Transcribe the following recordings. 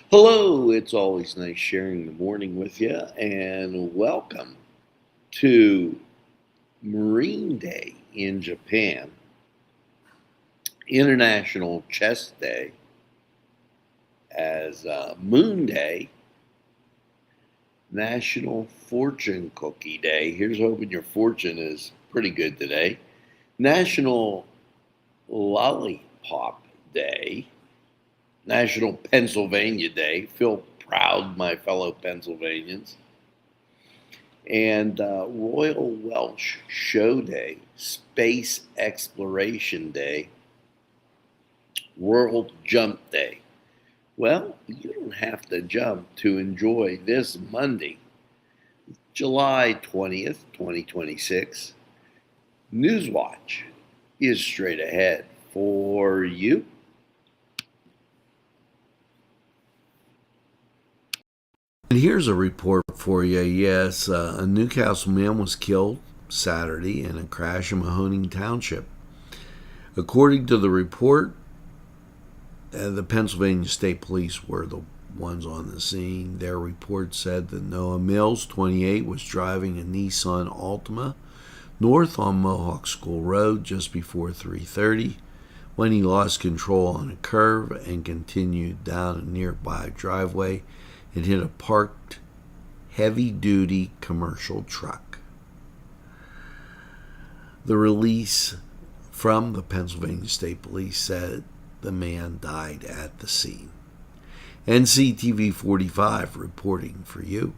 Hello, it's always nice sharing the morning with you, and welcome to Marine Day in Japan, International Chess Day, as Moon Day, National Fortune Cookie Day. Here's hoping your fortune is pretty good today. National Lollipop Day, National Pennsylvania Day. Feel proud, my fellow Pennsylvanians. And Royal Welsh Show Day, Space Exploration Day, World Jump Day. Well, you don't have to jump to enjoy this Monday, July 20th, 2026. Newswatch is straight ahead for you. And here's a report for you. Yes, a Newcastle man was killed Saturday in a crash in Mahoning Township. According to the report, the Pennsylvania State Police were the ones on the scene. Their report said that Noah Mills, 28, was driving a Nissan Altima north on Mohawk School Road just before 3:30 when he lost control on a curve and continued down a nearby driveway and hit a parked heavy-duty commercial truck. The release from the Pennsylvania State Police said the man died at the scene. NCTV45 reporting for you.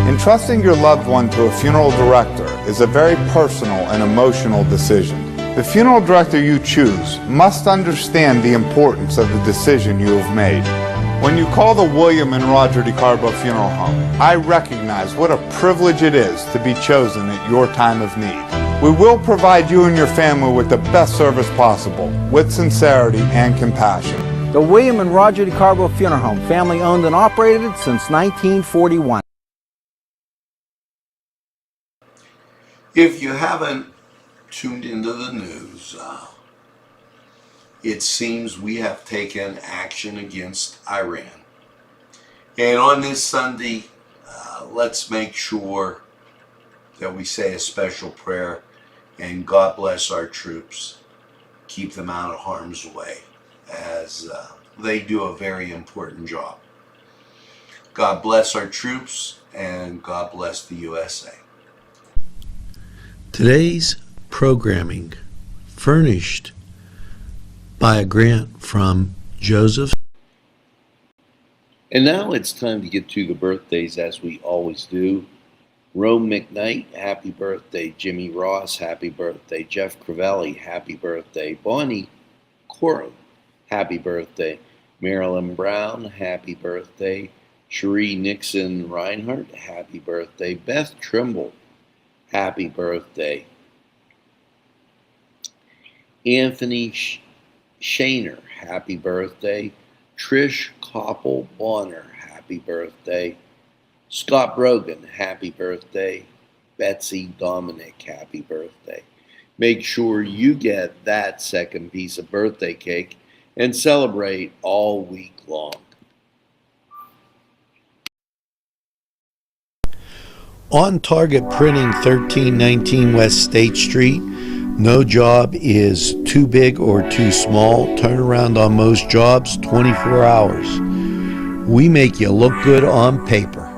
Entrusting your loved one to a funeral director is a very personal and emotional decision. The funeral director you choose must understand the importance of the decision you have made. When you call the William and Roger DeCarbo Funeral Home, I recognize what a privilege it is to be chosen at your time of need. We will provide you and your family with the best service possible, with sincerity and compassion. The William and Roger DeCarbo Funeral Home, family owned and operated since 1941. If you haven't tuned into the news, it seems we have taken action against Iran. And on this Sunday, let's make sure that we say a special prayer and God bless our troops. Keep them out of harm's way as they do a very important job. God bless our troops and God bless the USA. Today's programming furnished by a grant from Joseph. And now it's time to get to the birthdays as we always do. Rome McKnight, happy birthday. Jimmy Ross, happy birthday. Jeff Crivelli, happy birthday. Bonnie Corum, happy birthday. Marilyn Brown, happy birthday. Cherie Nixon Reinhardt, happy birthday. Beth Trimble, happy birthday. Anthony Shaner, happy birthday. Trish Koppel Bonner, happy birthday. Scott Brogan, happy birthday. Betsy Dominic, happy birthday. Make sure you get that second piece of birthday cake and celebrate all week long. On Target Printing, 1319 West State Street. No job is too big or too small. Turnaround on most jobs, 24 hours. We make you look good on paper.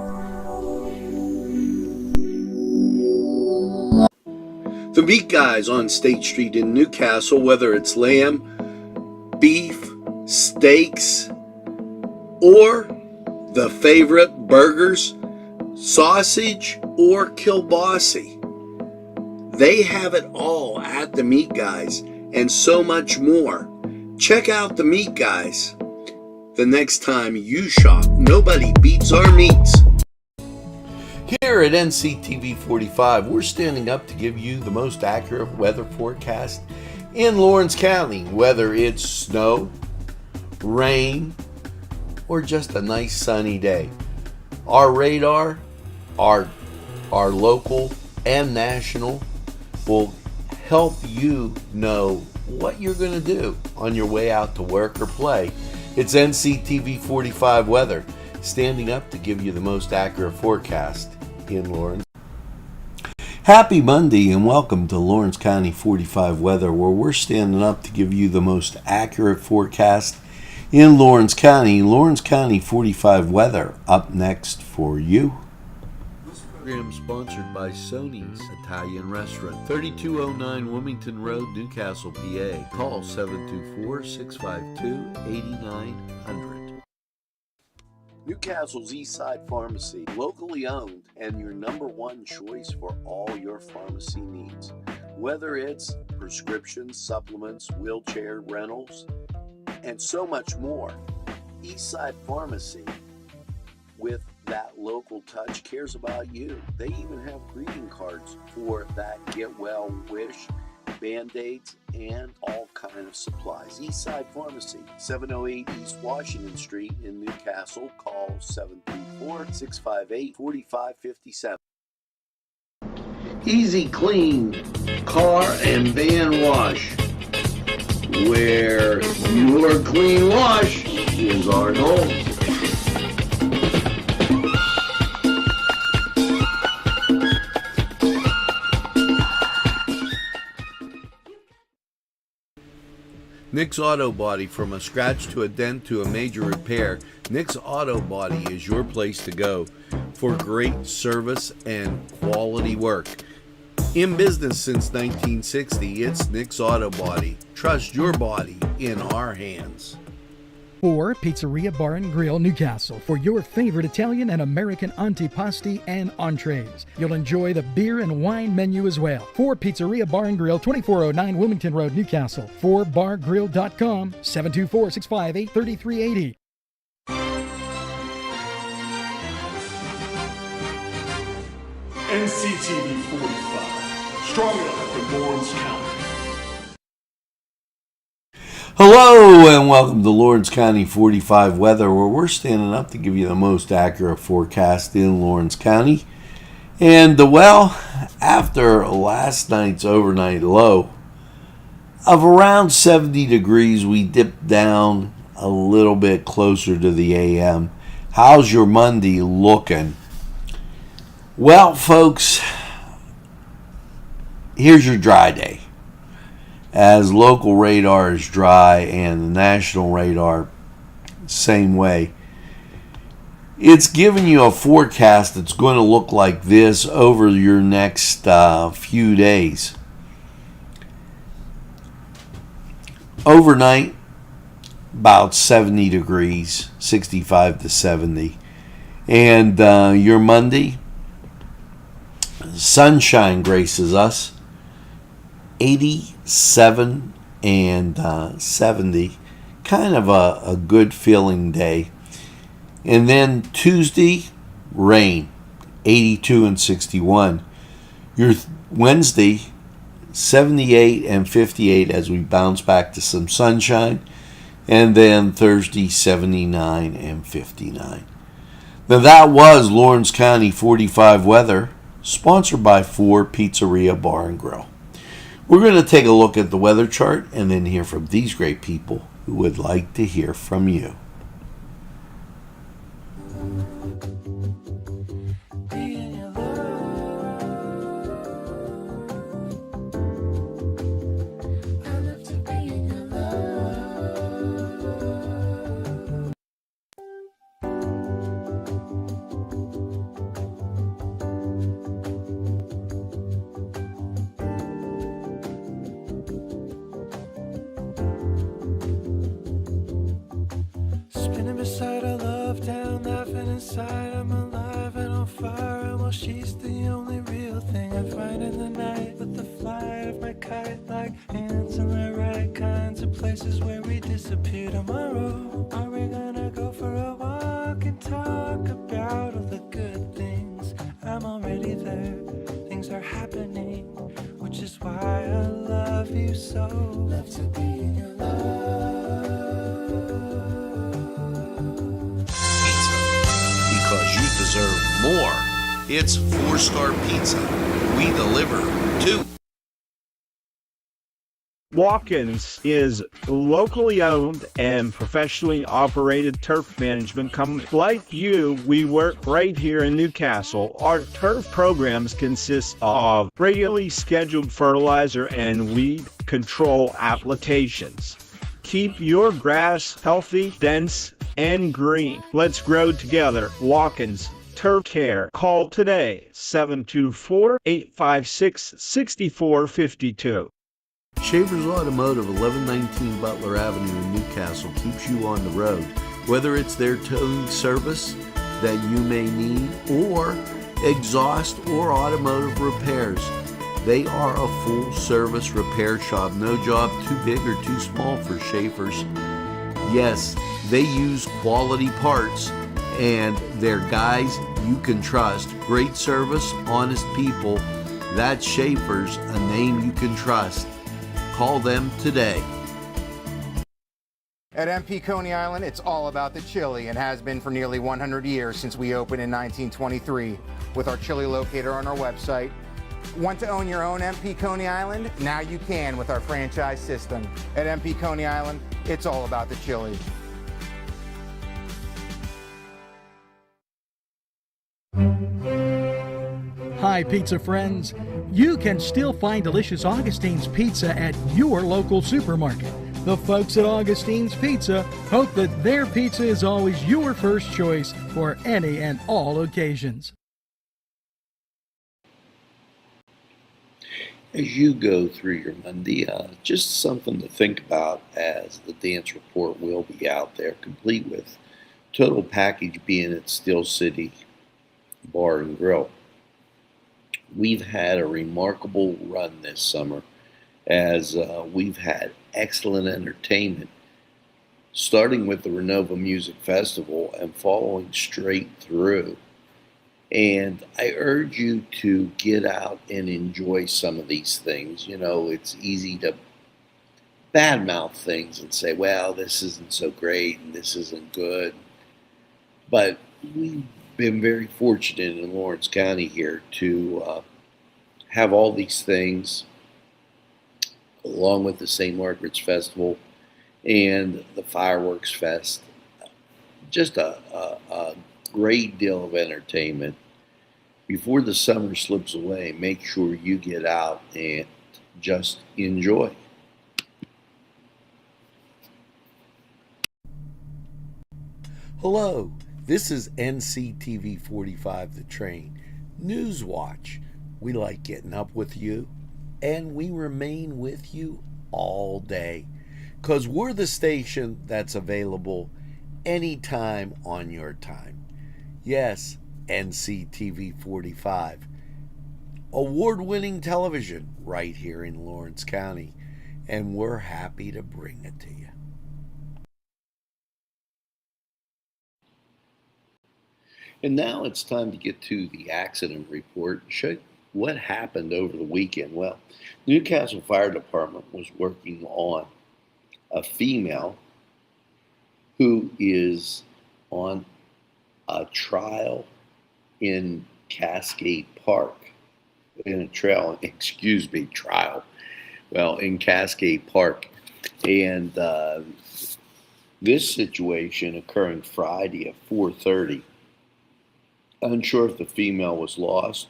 The Meat Guys on State Street in Newcastle, whether it's lamb, beef, steaks, or the favorite burgers, sausage, or kielbasa. They have it all at the Meat Guys and so much more. Check out the Meat Guys. The next time you shop, nobody beats our meats. Here at NCTV45, we're standing up to give you the most accurate weather forecast in Lawrence County, whether it's snow, rain, or just a nice sunny day. Our radar, our local and national, will help you know what you're going to do on your way out to work or play. It's NCTV45 weather, standing up to give you the most accurate forecast in Lawrence. Happy Monday and welcome to Lawrence County 45 weather, where we're standing up to give you the most accurate forecast in Lawrence County. Lawrence County 45 weather up next for you. This program is sponsored by Sony's Italian Restaurant, 3209 Wilmington Road, Newcastle, PA. Call 724-652-8900. Newcastle's Eastside Pharmacy, locally owned and your number one choice for all your pharmacy needs. Whether it's prescriptions, supplements, wheelchair rentals, and so much more. Eastside Pharmacy, with that local touch, cares about you. They even have greeting cards for that get well wish, Band-Aids, and all kind of supplies. Eastside Pharmacy, 708 East Washington Street in Newcastle. Call 734-658-4557. Easy Clean Car and Van Wash, where your clean wash is our goal. Nick's Auto Body, from a scratch to a dent to a major repair. Nick's Auto Body is your place to go for great service and quality work. In business since 1960, it's Nick's Auto Body. Trust your body in our hands. For Pizzeria Bar and Grill Newcastle, for your favorite Italian and American antipasti and entrees. You'll enjoy the beer and wine menu as well. For Pizzeria Bar and Grill, 2409 Wilmington Road, Newcastle. For bargrill.com, 724-658-3380. NCTV 45, strong enough for Lawrence County. Hello and welcome to Lawrence County 45 weather, where we're standing up to give you the most accurate forecast in Lawrence County. And well, after last night's overnight low of around 70 degrees, we dipped down a little bit closer to the AM. How's your Monday looking? Well, folks, here's your dry day. As local radar is dry and the national radar, same way. It's giving you a forecast that's going to look like this over your next few days. Overnight, about 70 degrees, 65 to 70. And your Monday, sunshine graces us, 87 and 70, kind of a good feeling day. And then Tuesday, rain, 82 and 61. Your Wednesday, 78 and 58 as we bounce back to some sunshine. And then Thursday, 79 and 59. Now that was Lawrence County 45 weather, sponsored by Ford Pizzeria Bar and Grill. We're going to take a look at the weather chart and then hear from these great people who would like to hear from you. Spinning beside her love down, laughing inside. I'm alive and on fire, and well, she's the only real thing I find in the night. With the flight of my kite, like hands on the right kinds of places where we disappear tomorrow. Are we gonna go for a walk and talk about all the good things? I'm already there, things are happening, which is why I love you so. Love to be in your love. Because you deserve deserve more. It's 4-Star Pizza. We deliver too. Watkins is locally owned and professionally operated turf management company. Like you, we work right here in Newcastle. Our turf programs consist of regularly scheduled fertilizer and weed control applications. Keep your grass healthy, dense, and green. Let's grow together. Watkins Turf Care. Call today, 724-856-6452. Schaefer's Automotive, 1119 Butler Avenue in Newcastle, keeps you on the road. Whether it's their towing service that you may need, or exhaust or automotive repairs, they are a full-service repair shop. No job too big or too small for Schaefer's. Yes, they use quality parts, and they're guys you can trust. Great service, honest people. That's Schaefer's, a name you can trust. Call them today. At MP Coney Island, it's all about the chili and has been for nearly 100 years since we opened in 1923 with our chili locator on our website. Want to own your own MP Coney Island? Now you can with our franchise system. At MP Coney Island, it's all about the chili. Hi, pizza friends. You can still find delicious Augustine's Pizza at your local supermarket. The folks at Augustine's Pizza hope that their pizza is always your first choice for any and all occasions. As you go through your Monday, just something to think about, as the dance report will be out there, complete with total package being at Steel City Bar and Grill. We've had a remarkable run this summer, as we've had excellent entertainment, starting with the Renova Music Festival and following straight through. And I urge you to get out and enjoy some of these things. You know, it's easy to badmouth things and say, well, this isn't so great and this isn't good. But we've been very fortunate in Lawrence County here to have all these things, along with the St. Margaret's Festival and the Fireworks Fest. Just a great deal of entertainment. Before the summer slips away, make sure you get out and just enjoy. Hello, this is NCTV45 The Train Newswatch. We like getting up with you, and we remain with you all day, because we're the station that's available anytime on your time. Yes, NCTV45, award-winning television right here in Lawrence County, and we're happy to bring it to you. And now it's time to get to the accident report and show you what happened over the weekend. Well, Newcastle Fire Department was working on a female who is on a trial in Cascade Park, in Cascade Park. And this situation occurring Friday at 4:30. Unsure if the female was lost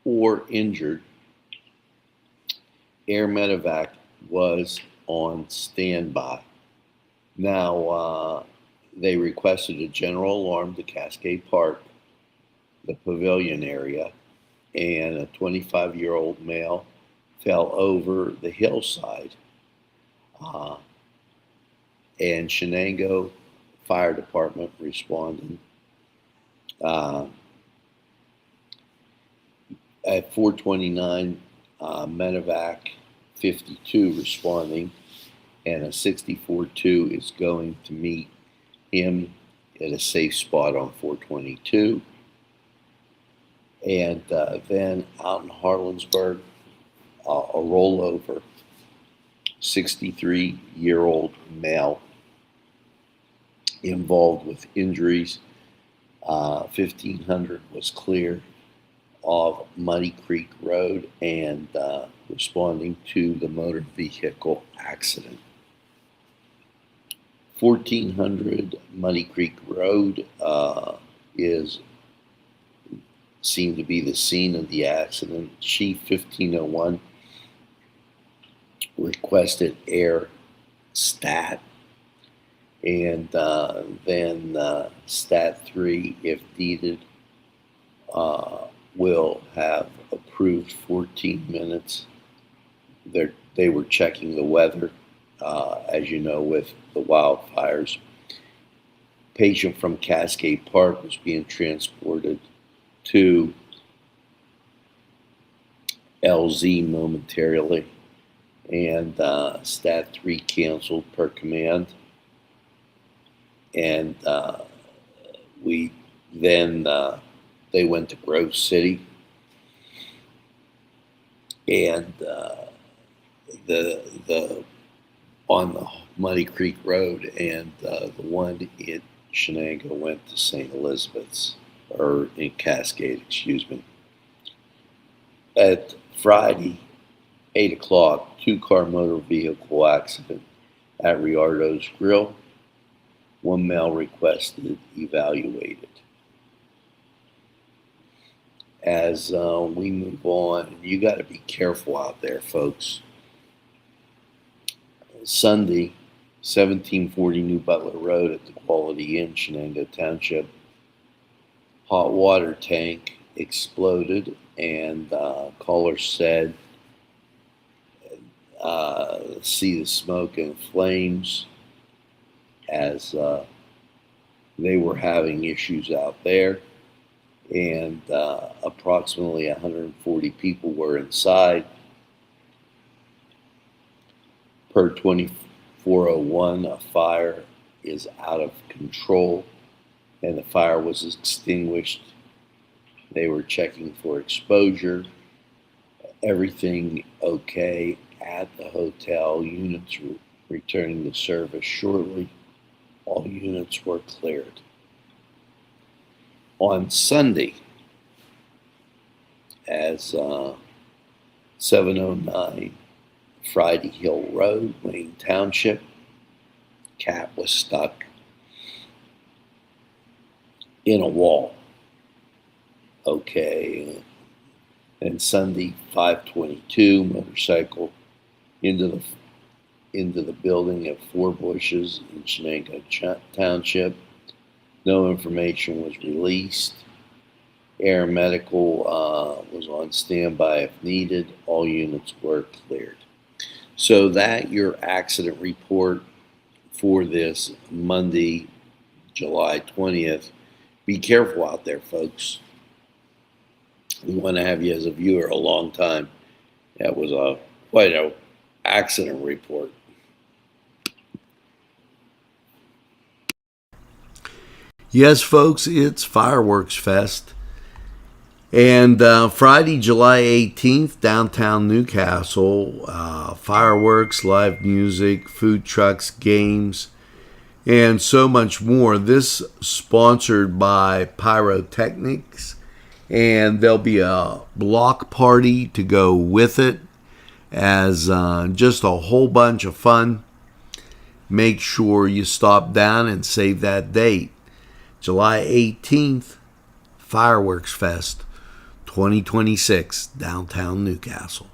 or injured. Air Medevac was on standby. Now, they requested a general alarm to Cascade Park, the pavilion area, and a 25-year-old male fell over the hillside. And Shenango Fire Department responded. At 4:29, Medevac 52 responding, and a 64-2 is going to meet him at a safe spot on 422. And then out in Harlansburg, a rollover, 63-year-old male involved with injuries. 1500 was clear of Muddy Creek Road and responding to the motor vehicle accident. 1400 Muddy Creek Road is seemed to be the scene of the accident. Chief 1501 requested air stat, and then stat 3, if needed, will have approved 14 minutes. They were checking the weather, as you know, with the wildfires. Patient from Cascade Park was being transported to LZ momentarily, and stat 3 canceled per command. And they went to Grove City, and the on the Muddy Creek Road, and the one in Shenango went to St. Elizabeth's, or in Cascade, excuse me. At Friday, 8 o'clock, 2-car motor vehicle accident at Riardo's Grill. 1 male requested evaluated. As we move on, you got to be careful out there, folks. Sunday, 1740 New Butler Road at the Quality Inn, Shenango Township. Hot water tank exploded, and caller said see the smoke and flames as they were having issues out there, and approximately 140 people were inside. Per 2401, a fire is out of control, and the fire was extinguished. They were checking for exposure. Everything okay at the hotel. Units were returning to service shortly. All units were cleared. On Sunday, as 709 Friday Hill Road, Wayne Township, cat was stuck in a wall. Okay. And Sunday, 522, motorcycle into the building at Four Bushes in Shenango Township. No information was released. Air Medical was on standby if needed. All units were cleared. So that your accident report for this Monday, July 20th. Be careful out there, folks. We want to have you as a viewer a long time. That was quite an accident report. Yes, folks, it's Fireworks Fest. And Friday, July 18th, downtown Newcastle, fireworks, live music, food trucks, games, and so much more. This sponsored by Pyrotechnics, and there'll be a block party to go with it as just a whole bunch of fun. Make sure you stop down and save that date. July 18th, Fireworks Fest 2026, downtown Newcastle.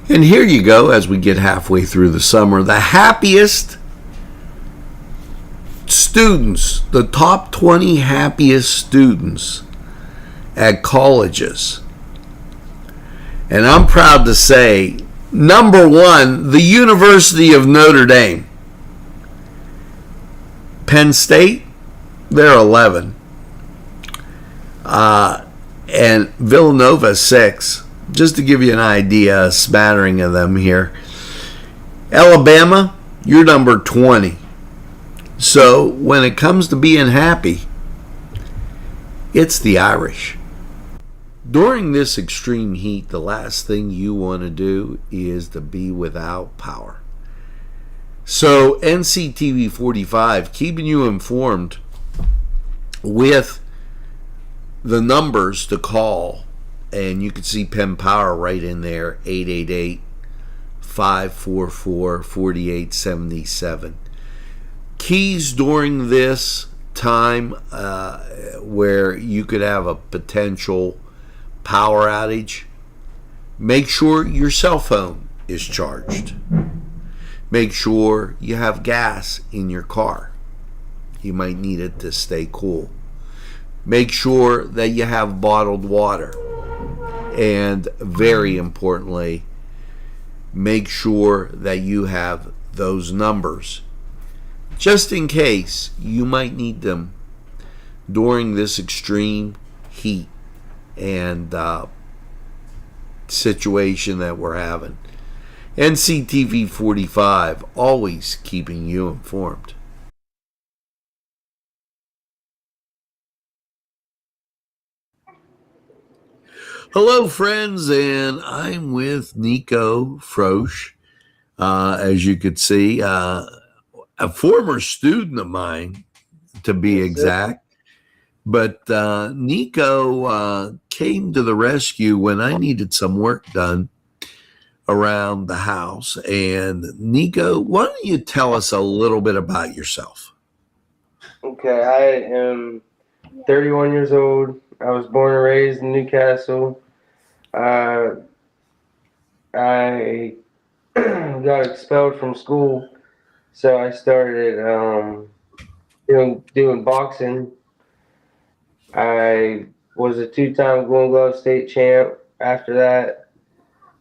And here you go, as we get halfway through the summer, the happiest students, the top 20 happiest students at colleges. And I'm proud to say, number one, the University of Notre Dame. Penn State, they're 11. And Villanova 6. Just to give you an idea, a smattering of them here. Alabama, you're number 20. So when it comes to being happy, it's the Irish. During this extreme heat, the last thing you want to do is to be without power. So NCTV45 keeping you informed with the numbers to call, and you can see Penn Power right in there, 888-544-4877. Keys during this time where you could have a potential power outage: make sure your cell phone is charged. Make sure you have gas in your car. You might need it to stay cool. Make sure that you have bottled water. And very importantly, make sure that you have those numbers, just in case you might need them during this extreme heat and situation that we're having. NCTV45, always keeping you informed. Hello, friends, and I'm with Nico Frosch. As you could see, a former student of mine, to be exact. But Nico came to the rescue when I needed some work done around the house. And Nico, why don't you tell us a little bit about yourself? Okay, I am 31 years old. I was born and raised in Newcastle. I got expelled from school, so I started doing boxing. I was a two-time Golden Glove state champ after that,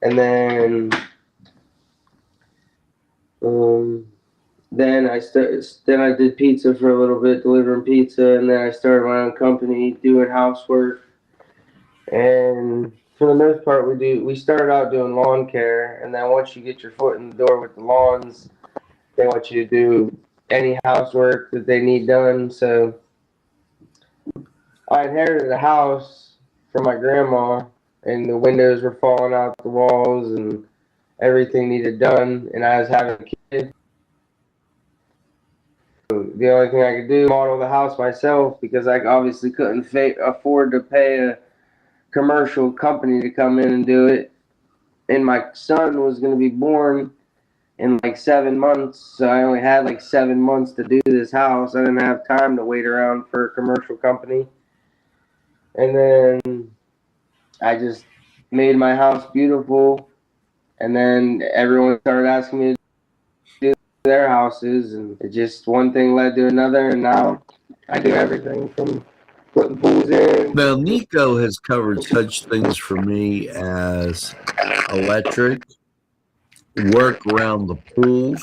and then I did pizza for a little bit, delivering pizza, and then I started my own company doing housework. And for the most part, we started out doing lawn care, and then once you get your foot in the door with the lawns, they want you to do any housework that they need done. So I inherited a house from my grandma, and the windows were falling out the walls, and everything needed done, and I was having a kid. The only thing I could do was model the house myself, because I obviously couldn't afford to pay a commercial company to come in and do it. And my son was going to be born in like 7 months, so I only had like 7 months to do this house. I didn't have time to wait around for a commercial company. And then I just made my house beautiful, and then everyone started asking me to do their houses, and it just one thing led to another, and now I do everything from putting pools in. Now, Nico has covered such things for me as electric, work around the pools,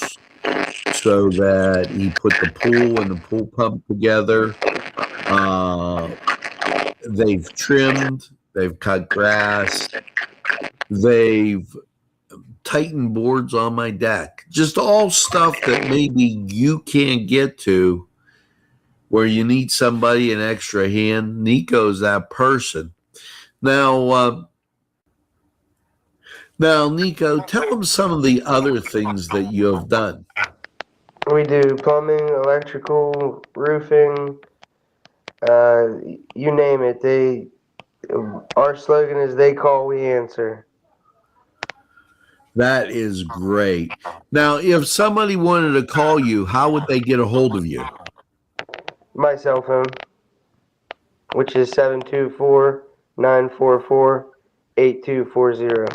so that he put the pool and the pool pump together. They've trimmed, they've cut grass, they've tightened boards on my deck. Just all stuff that maybe you can't get to, where you need somebody, an extra hand. Nico's that person. Now, Nico, tell them some of the other things that you have done. We do plumbing, electrical, roofing, you name it. Our slogan is "They call, we answer." That is great. Now, if somebody wanted to call you, how would they get a hold of you? My cell phone, which is 724-944-8240.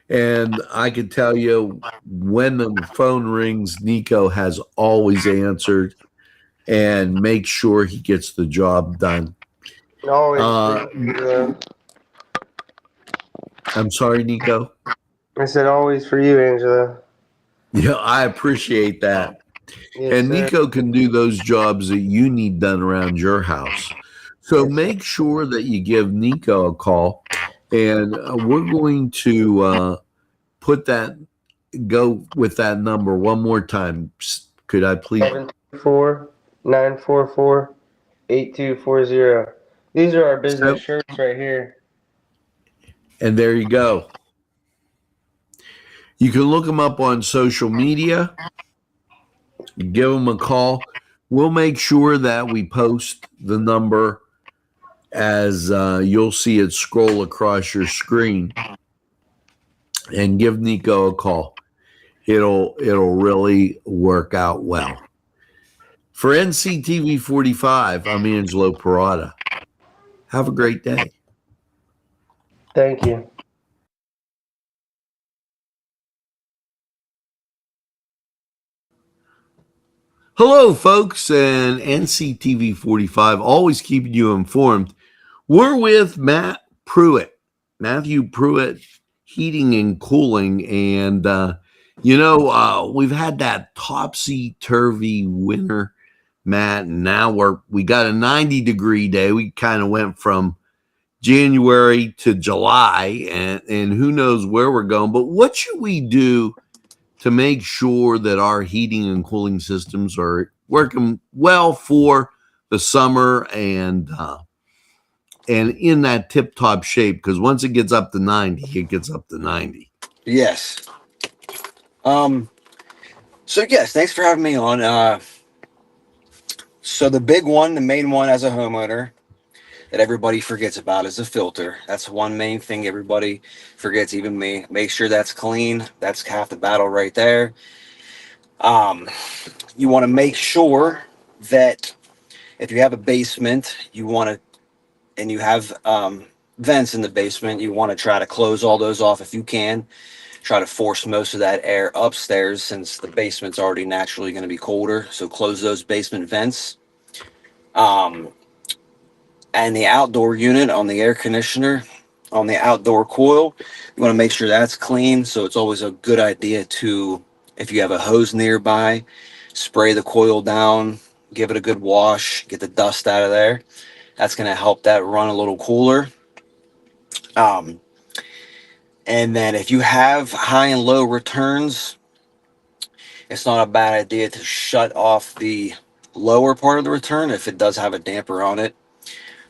And I can tell you, when the phone rings, Nico has always answered and make sure he gets the job done. Always. I'm sorry, Nico. I said always for you, Angela. Yeah, I appreciate that. Yes, And sir. Nico can do those jobs that you need done around your house. So make sure that you give Nico a call, and we're going to go with that number one more time. Could I please? 724-944-8240. These are our business shirts right here. And there you go. You can look them up on social media. Give them a call. We'll make sure that we post the number as you'll see it scroll across your screen, and give Nico a call. It'll really work out well. For NCTV 45, I'm Angelo Parada. Have a great day. Thank you. Hello, folks, and NCTV 45, always keeping you informed. We're with Matt Pruitt, Matthew Pruitt, Heating and Cooling. And, we've had that topsy-turvy winter, Matt, and now we got a 90-degree day. We kind of went from January to July, and who knows where we're going. But what should we do to make sure that our heating and cooling systems are working well for the summer and in that tip-top shape? Because once it gets up to 90, it gets up to 90. Yes. So yes, thanks for having me on. So the big one, the main one as a homeowner that everybody forgets about is the filter. That's one main thing everybody forgets, even me. Make sure that's clean. That's half the battle right there. You want to make sure that if you have a basement, and you have vents in the basement, you want to try to close all those off if you can. Try to force most of that air upstairs since the basement's already naturally going to be colder. So close those basement vents. And the outdoor unit on the air conditioner, on the outdoor coil, you want to make sure that's clean. So it's always a good idea to, if you have a hose nearby, spray the coil down, give it a good wash, get the dust out of there. That's going to help that run a little cooler. And then if you have high and low returns, it's not a bad idea to shut off the lower part of the return if it does have a damper on it.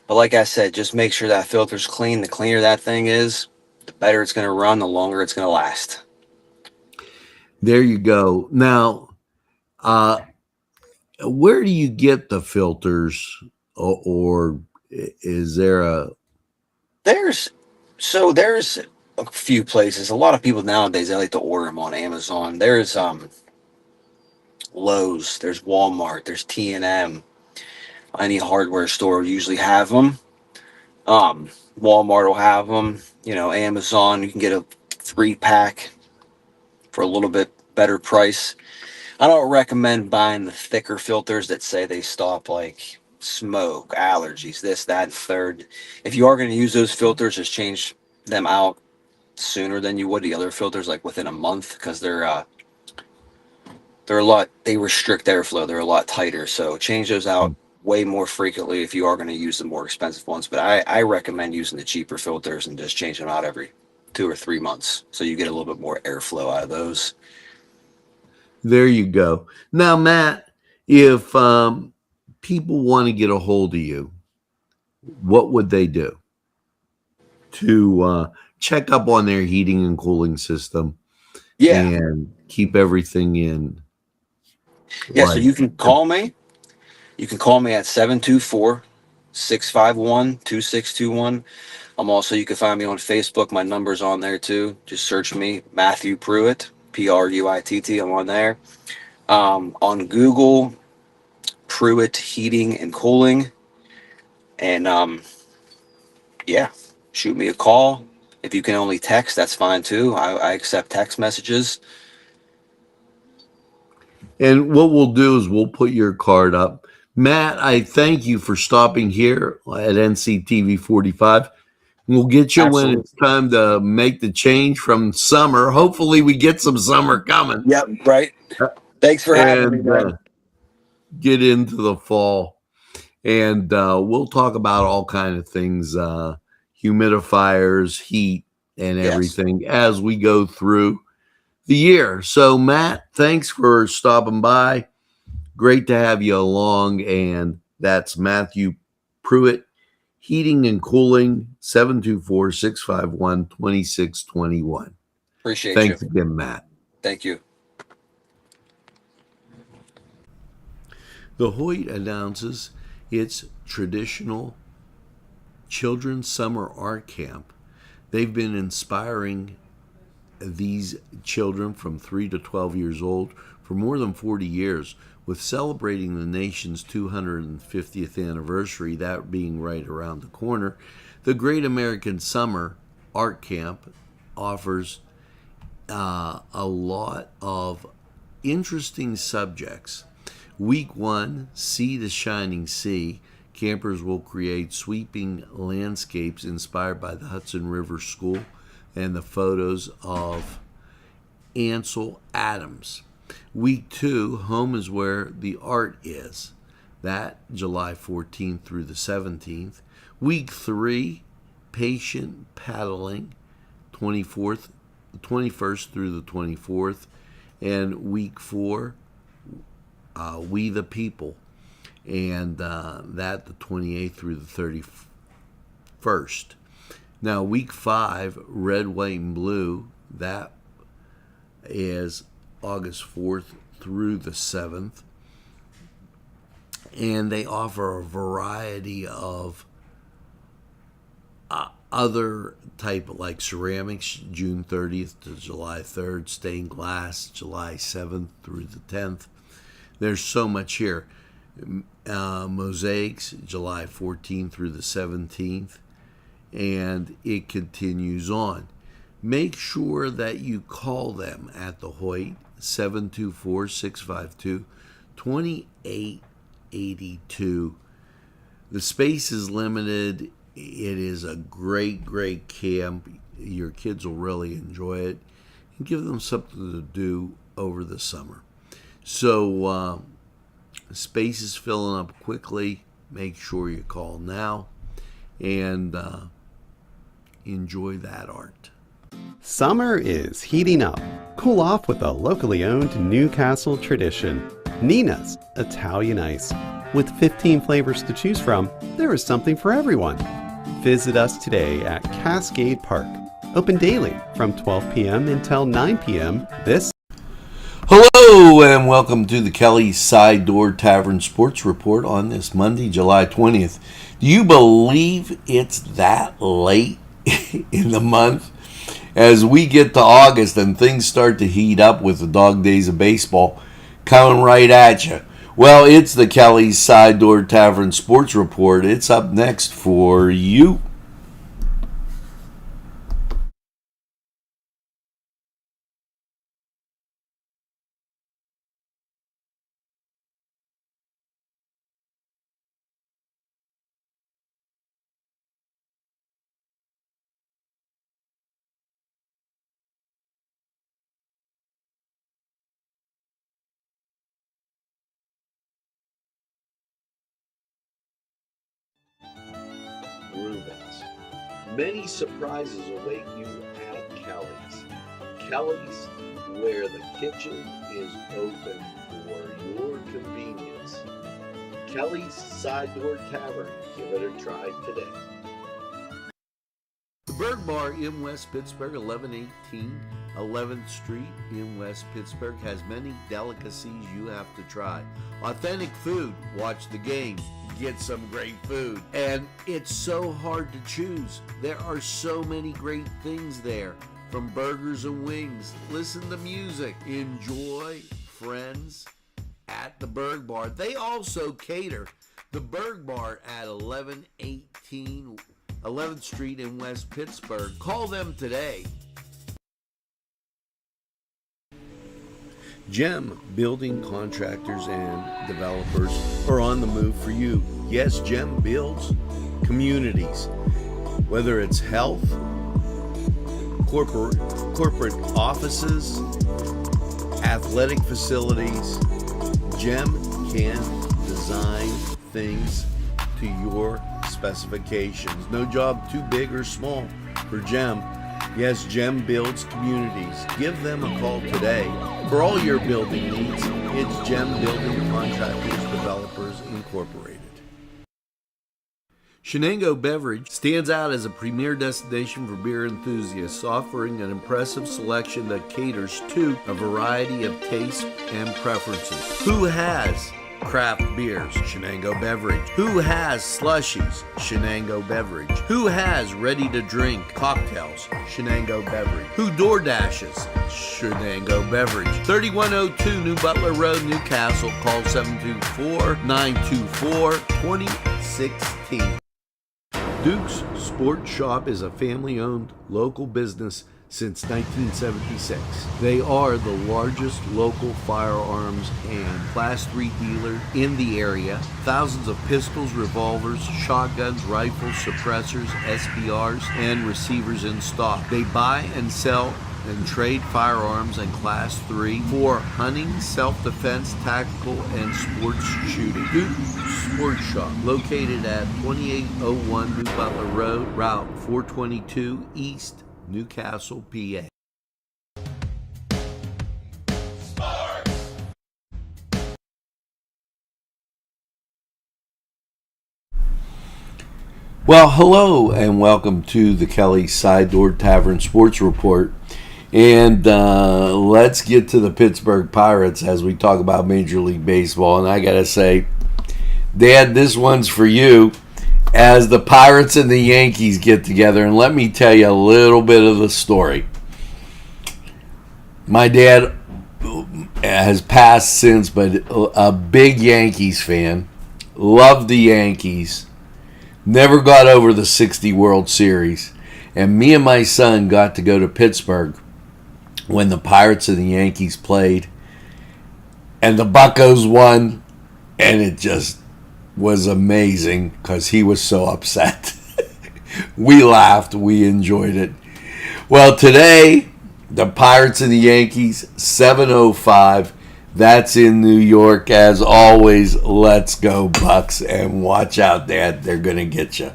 But like I said, just make sure that filter's clean. The cleaner that thing is, the better it's going to run, the longer it's going to last. There you go. Now, where do you get the filters, or is there There's a few places. A lot of people nowadays, they like to order them on Amazon. There's Lowe's, there's Walmart, there's T&M. Any hardware store will usually have them. Walmart will have them. Amazon, you can get a 3-pack for a little bit better price. I don't recommend buying the thicker filters that say they stop like smoke, allergies, this, that, and third. If you are going to use those filters, just change them out sooner than you would the other filters, like within a month, because they restrict airflow. They're a lot tighter. So change those out way more frequently if you are going to use the more expensive ones. But I recommend using the cheaper filters and just change them out every 2 or 3 months, so you get a little bit more airflow out of those. There you go. Now, Matt, if people want to get a hold of you, what would they do to check up on their heating and cooling system and keep everything in? Yeah, so you can call me. You can call me at 724-651-2621. You can find me on Facebook. My number's on there too. Just search me, Matthew Pruitt, Pruitt. I'm on there. On Google, Pruitt Heating and Cooling. And shoot me a call. If you can only text, that's fine too. I accept text messages. And what we'll do is we'll put your card up. Matt, I thank you for stopping here at NCTV 45. We'll get you when it's time to make the change from summer. Hopefully we get some summer coming. Yep, right. Thanks for having me, man. Get into the fall. And we'll talk about all kinds of things, humidifiers, heat, and everything as we go through the year. So, Matt, thanks for stopping by. Great to have you along. And that's Matthew Pruitt, Heating and Cooling, 724-651-2621. Appreciate you. Thanks again, Matt. Thank you. The Hoyt announces its traditional Children's Summer Art Camp. They've been inspiring these children from 3 to 12 years old for more than 40 years, with celebrating the nation's 250th anniversary, that being right around the corner. The Great American Summer Art Camp offers a lot of interesting subjects. Week 1, Sea to Shining Sea. Campers will create sweeping landscapes inspired by the Hudson River School and the photos of Ansel Adams. Week 2, Home is Where the Art Is. That July 14th through the 17th. Week 3, Patient Paddling, 21st through the 24th. And week 4, We the People, and that the 28th through the 31st. Now, week 5, Red, White, and Blue, that is August 4th through the 7th. And they offer a variety of other type, like ceramics, June 30th to July 3rd, stained glass, July 7th through the 10th. There's so much here. Mosaics, July 14th through the 17th, and it continues on. Make sure that you call them at the Hoyt, 724-652-2882. The space is limited. It is a great, great camp. Your kids will really enjoy it, and give them something to do over the summer. So space is filling up quickly. Make sure you call now and enjoy that art. Summer is heating up. Cool off with a locally owned Newcastle tradition, Nina's Italian Ice. With 15 flavors to choose from, there is something for everyone. Visit us today at Cascade Park. Open daily from 12 p.m. until 9 p.m. this. Hello and welcome to the Kelly's Side Door Tavern Sports Report on this Monday, July 20th. Do you believe it's that late in the month? As we get to August and things start to heat up with the dog days of baseball coming right at you. Well, it's the Kelly's Side Door Tavern Sports Report. It's up next for you. Rubens. Many surprises await you at Kelly's. Kelly's, where the kitchen is open for your convenience. Kelly's Side Door Tavern. Give it a try today. The Berg Bar in West Pittsburgh, 1118 11th Street in West Pittsburgh, has many delicacies you have to try. Authentic food, watch the game, get some great food. And it's so hard to choose. There are so many great things there, from burgers and wings. Listen to music, enjoy friends at the Berg Bar. They also cater. The Berg Bar at 1118 11th Street in West Pittsburgh. Call them today. GEM Building Contractors and Developers are on the move for you. Yes, GEM builds communities. Whether it's health, corporate offices, athletic facilities, GEM can design things to your specifications. No job too big or small for GEM. Yes, GEM builds communities. Give them a call today. For all your building needs, it's GEM Building Contractors Developers Incorporated. Shenango Beverage stands out as a premier destination for beer enthusiasts, offering an impressive selection that caters to a variety of tastes and preferences. Who has craft beers? Shenango Beverage. Who has slushies? Shenango Beverage. Who has ready-to-drink cocktails? Shenango Beverage. Who door dashes? Shenango Beverage. 3102 New Butler Road, Newcastle. Call 724-924-2016. Duke's Sports Shop is a family-owned local business since 1976. They are the largest local firearms and Class 3 dealer in the area. Thousands of pistols, revolvers, shotguns, rifles, suppressors, SBRs, and receivers in stock. They buy and sell and trade firearms and Class 3 for hunting, self-defense, tactical, and sports shooting. Duke Sports Shop, located at 2801 New Butler Road, Route 422 East, Newcastle, PA. Well, hello and welcome to the Kelly Side Door Tavern Sports Report. And let's get to the Pittsburgh Pirates as we talk about Major League Baseball. And I got to say, Dad, this one's for you as the Pirates and the Yankees get together. And let me tell you a little bit of the story. My dad has passed since, but a big Yankees fan. Loved the Yankees. Never got over the 60 World Series. And me and my son got to go to Pittsburgh when the Pirates and the Yankees played. And the Buccos won. And it just was amazing because he was so upset. We laughed. We enjoyed it. Well, today, the Pirates and the Yankees, 7:05. That's in New York. As always, let's go Bucks. And watch out, Dad. They're going to get you.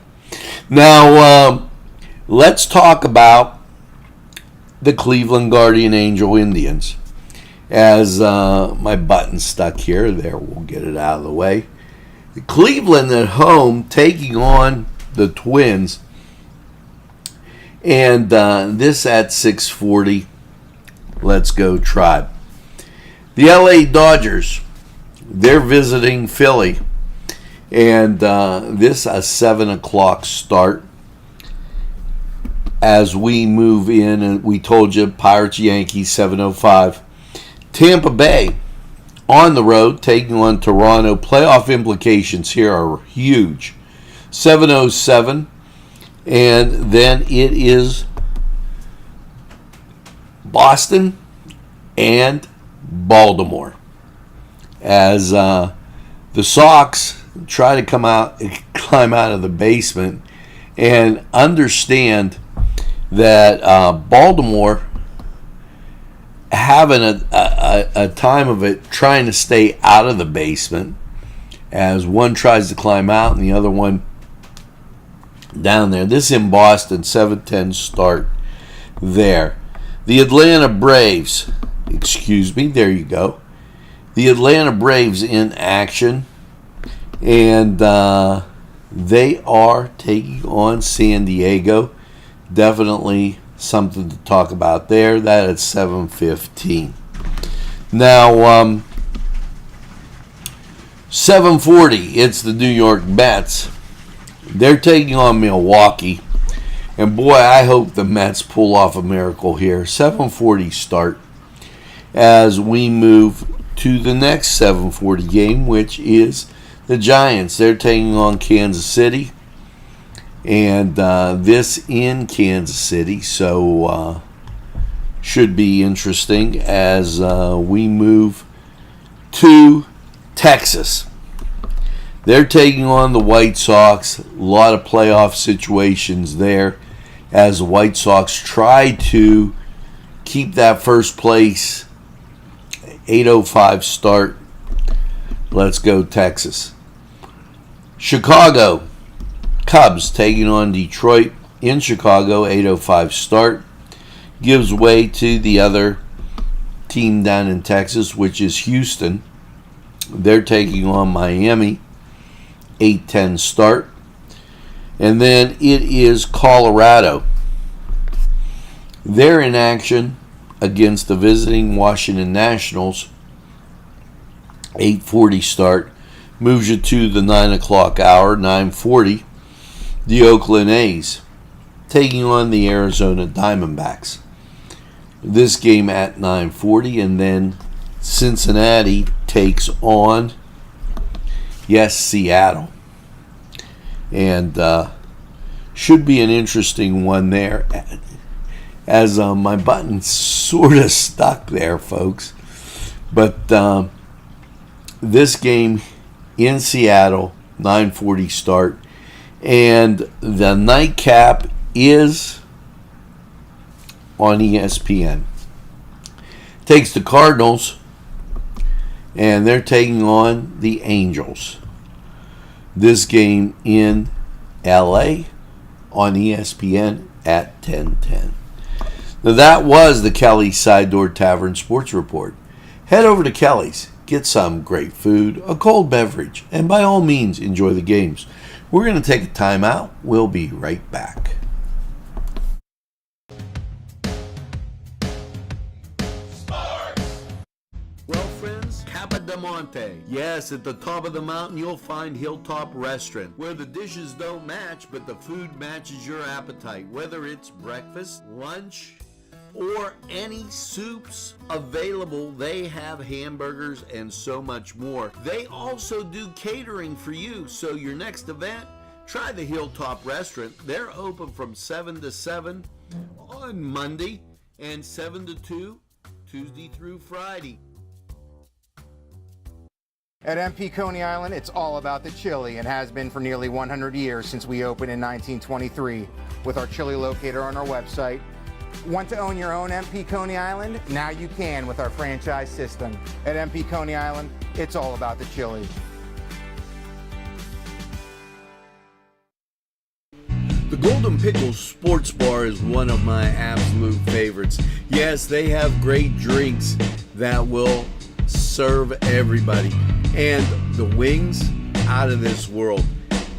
Now, let's talk about the Cleveland Guardian Angel Indians. As my button's stuck here. There, we'll get it out of the way. Cleveland at home taking on the Twins. And this at 6:40. Let's go Tribe. The LA Dodgers, they're visiting Philly. And this a 7 o'clock start. As we move in, and we told you, Pirates, Yankees, 7:05. Tampa Bay on the road, taking on Toronto. Playoff implications here are huge. 7:07. And then it is Boston and Baltimore. As the Sox try to climb out of the basement and understand that Baltimore having a time of it trying to stay out of the basement as one tries to climb out and the other one down there. This in Boston, 7:10 start there. The Atlanta Braves, there you go. The Atlanta Braves in action, and they are taking on San Diego. Definitely something to talk about there. That at 7:15. Now, 7:40, it's the New York Mets. They're taking on Milwaukee. And boy, I hope the Mets pull off a miracle here. 7:40 start as we move to the next 7:40 game, which is the Giants. They're taking on Kansas City. And this in Kansas City, so should be interesting as we move to Texas. They're taking on the White Sox. A lot of playoff situations there as the White Sox try to keep that first place. 8:05 start. Let's go Texas. Chicago. Cubs taking on Detroit in Chicago. 8:05 start. Gives way to the other team down in Texas, which is Houston. They're taking on Miami. 8:10 start. And then it is Colorado. They're in action against the visiting Washington Nationals. 8:40 start. Moves you to the 9 o'clock hour, 9:40. The Oakland A's taking on the Arizona Diamondbacks. This game at 9:40, and then Cincinnati takes on, Seattle. And should be an interesting one there. As my button's sort of stuck there, folks. But this game in Seattle, 9:40 start. And the nightcap is on ESPN. Takes the Cardinals, and they're taking on the Angels. This game in LA on ESPN at 10:10. Now that was the Kelly's Side Door Tavern Sports Report. Head over to Kelly's, get some great food, a cold beverage, and by all means enjoy the games. We're going to take a time out. We'll be right back. Well, friends, Capodimonte. Yes, at the top of the mountain, you'll find Hilltop Restaurant, where the dishes don't match, but the food matches your appetite. Whether it's breakfast, lunch, or any soups available, they have hamburgers and so much more. They also do catering for you, so your next event, try the Hilltop Restaurant. They're open from 7 to 7 on Monday and 7 to 2 Tuesday through Friday. At MP Coney Island, it's all about the chili and has been for nearly 100 years since we opened in 1923 with our chili locator on our website. Want to own your own MP Coney Island? Now you can with our franchise system. At MP Coney Island, it's all about the chili. The Golden Pickle Sports Bar is one of my absolute favorites. Yes, they have great drinks that will serve everybody. And the wings, out of this world.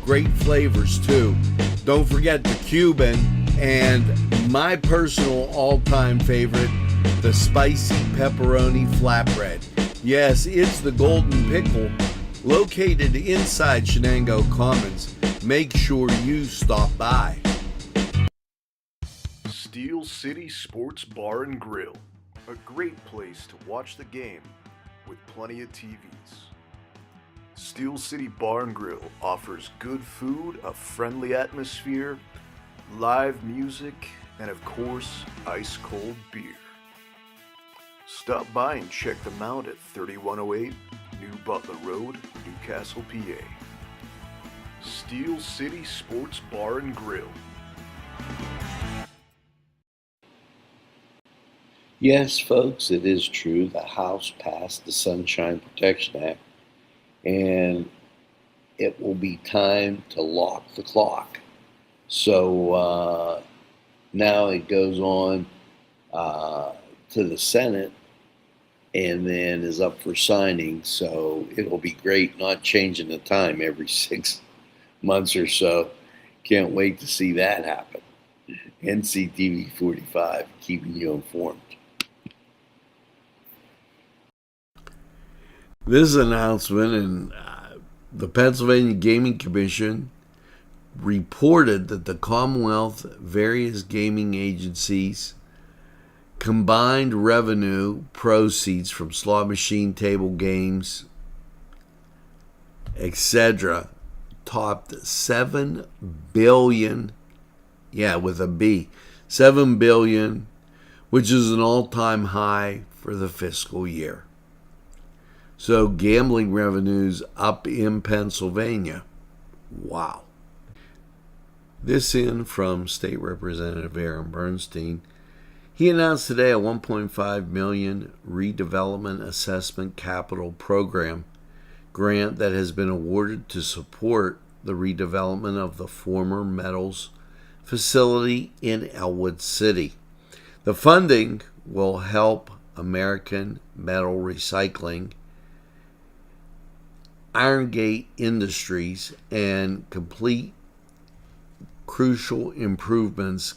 Great flavors too. Don't forget the Cuban and my personal all-time favorite, the spicy pepperoni flatbread. Yes, it's the Golden Pickle, located inside Shenango Commons. Make sure you stop by. Steel City Sports Bar and Grill, a great place to watch the game with plenty of TVs. Steel City Bar and Grill offers good food, a friendly atmosphere, live music, and of course, ice-cold beer. Stop by and check them out at 3108 New Butler Road, Newcastle, PA. Steel City Sports Bar and Grill. Yes, folks, it is true. The House passed the Sunshine Protection Act, and it will be time to lock the clock. So now it goes on to the Senate and then is up for signing. So it'll be great not changing the time every 6 months or so. Can't wait to see that happen. NCTV45, keeping you informed. This announcement, and the Pennsylvania Gaming Commission reported that the Commonwealth various gaming agencies combined revenue proceeds from slot machine, table games, etc. topped $7 billion, with a B, $7 billion, which is an all-time high for the fiscal year. So gambling revenues up in Pennsylvania. Wow. This in from State Representative Aaron Bernstein. He announced today a $1.5 million redevelopment assessment capital program grant that has been awarded to support the redevelopment of the former metals facility in Elwood City. The funding will help American Metal Recycling, Irongate Industries, and complete crucial improvements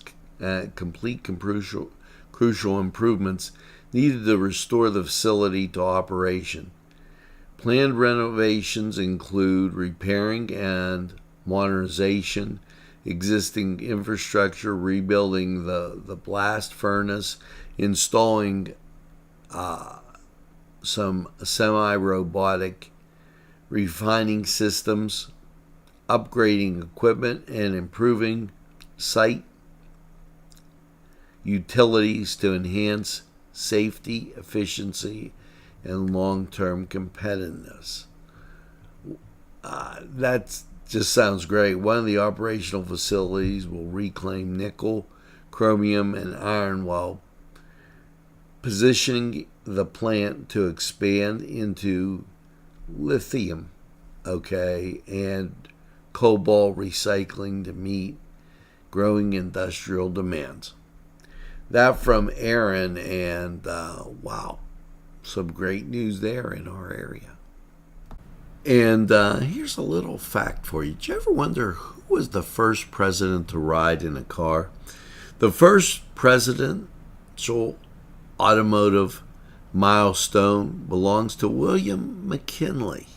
needed to restore the facility to operation. Planned renovations include repairing and modernization, existing infrastructure, rebuilding the blast furnace, installing some semi-robotic refining systems, upgrading equipment, and improving site utilities to enhance safety, efficiency, and long-term competitiveness. That just sounds great. One of the operational facilities will reclaim nickel, chromium, and iron while positioning the plant to expand into lithium, and cobalt recycling to meet growing industrial demands. That from Aaron, and wow, some great news there in our area. And here's a little fact for you. Did you ever wonder who was the first president to ride in a car? The first presidential automotive milestone belongs to William McKinley.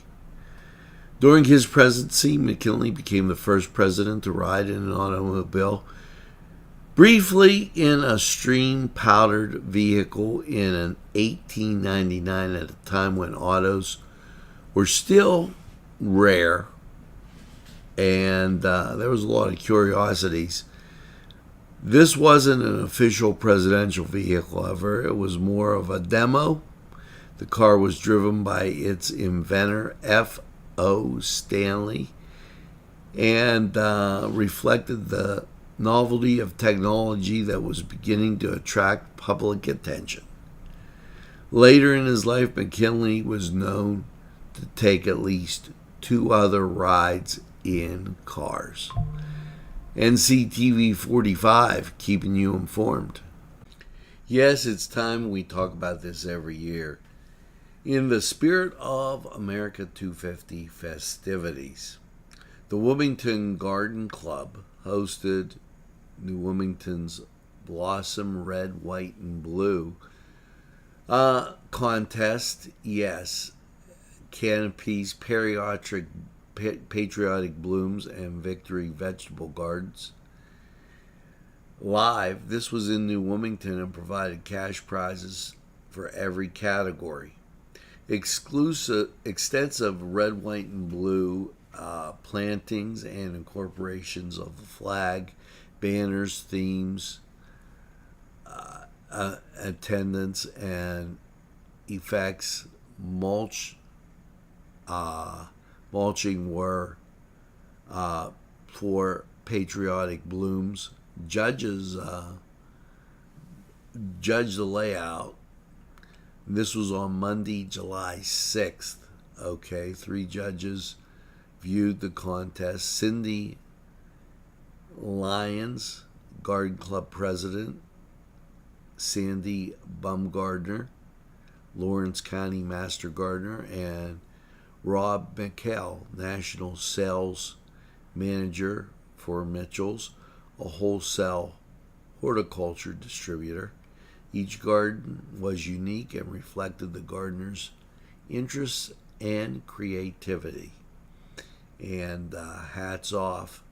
During his presidency, McKinley became the first president to ride in an automobile, briefly in a steam-powered vehicle in an 1899, at a time when autos were still rare, and there was a lot of curiosities. This wasn't an official presidential vehicle, however. It was more of a demo. The car was driven by its inventor, F.O. Stanley, and reflected the novelty of technology that was beginning to attract public attention. Later in his life, McKinley was known to take at least 2 other rides in cars. NCTV45, keeping you informed. Yes, it's time we talk about this every year. In the spirit of America 250 festivities, the Wilmington Garden Club hosted New Wilmington's Blossom Red, White, and Blue contest. Yes, canopies, patriotic blooms, and victory vegetable gardens. Live, this was in New Wilmington and provided cash prizes for every category. Extensive red, white, and blue plantings and incorporations of the flag, banners, themes, attendance, and effects. Mulching were for patriotic blooms. Judges judged the layout. This was on Monday, July 6th. 3 judges viewed the contest. Cindy Lyons, Garden Club President, Sandy Bumgardner, Lawrence County Master Gardener, and Rob McHale, National Sales Manager for Mitchell's, a wholesale horticulture distributor. Each garden was unique and reflected the gardener's interests and creativity. And hats off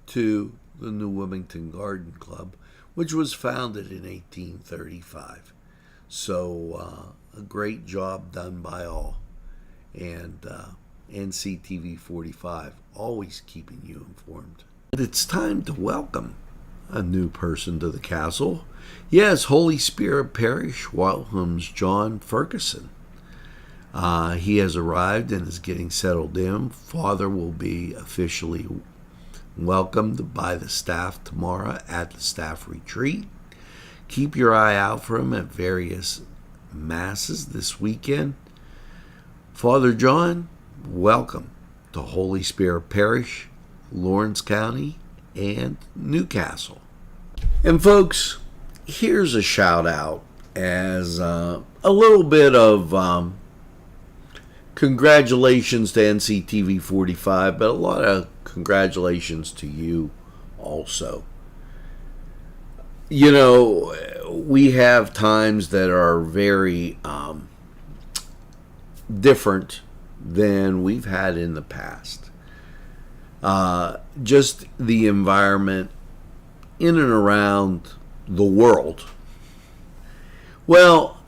to the New Wilmington Garden Club, which was founded in 1835. So a great job done by all. And NCTV45, always keeping you informed. It's time to welcome a new person to the castle. Yes, Holy Spirit Parish welcomes John Ferguson. He has arrived and is getting settled in. Father will be officially welcomed by the staff tomorrow at the staff retreat. Keep your eye out for him at various masses this weekend. Father John, welcome to Holy Spirit Parish, Lawrence County, and Newcastle. And folks, here's a shout out as a little bit of congratulations to NCTV45, but a lot of congratulations to you also. You know, we have times that are very different than we've had in the past. Just the environment in and around the world. Well,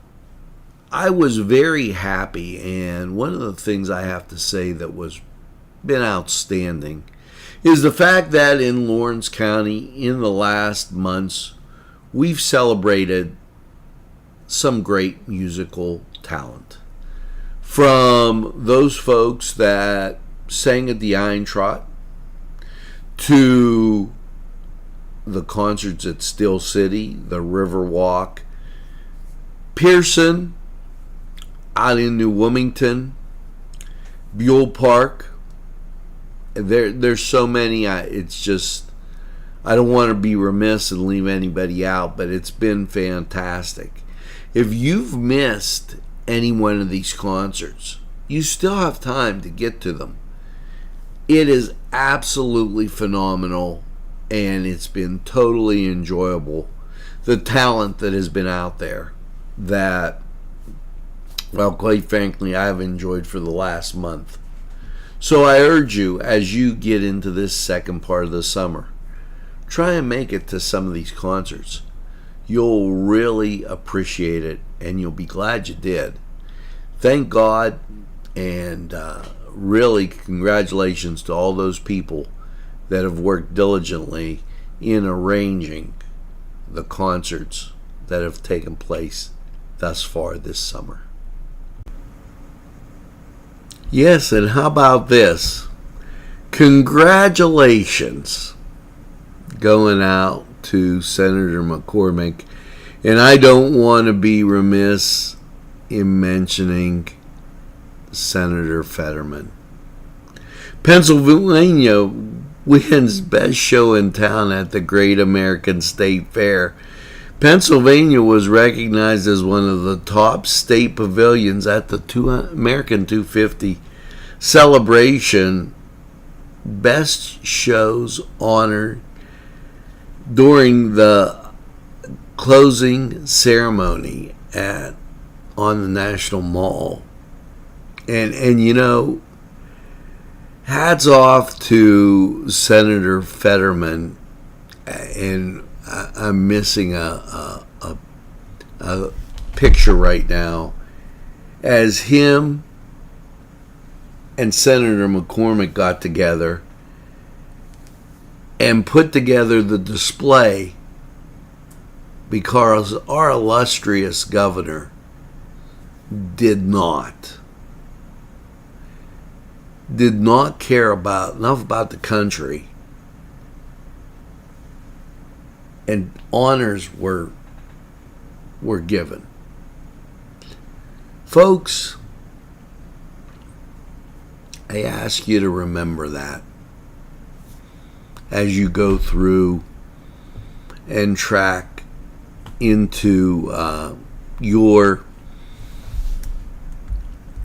I was very happy, and one of the things I have to say that was been outstanding is the fact that in Lawrence County in the last months we've celebrated some great musical talent. From those folks that sang at the Eintracht to the concerts at Steel City, the Riverwalk, Pearson out in New Wilmington, Buell Park. There's so many. It's just, I don't want to be remiss and leave anybody out, but it's been fantastic. If you've missed any one of these concerts, you still have time to get to them. It is absolutely phenomenal, and it's been totally enjoyable. The talent that has been out there that, well, quite frankly, I've enjoyed for the last month. So I urge you, as you get into this second part of the summer, try and make it to some of these concerts. You'll really appreciate it, and you'll be glad you did. Thank God, and really congratulations to all those people that have worked diligently in arranging the concerts that have taken place thus far this summer. Yes, and how about this? Congratulations going out to Senator McCormick. And I don't want to be remiss in mentioning Senator Fetterman. Pennsylvania wins Best Show in Town at the Great American State Fair. Pennsylvania was recognized as one of the top state pavilions at the American 250 celebration. Best shows honored during the closing ceremony on the National Mall. And you know, hats off to Senator Fetterman, and I'm missing a picture right now as him and Senator McCormick got together and put together the display because our illustrious governor did not care enough about the country, and honors were given. Folks, I ask you to remember that as you go through and track into your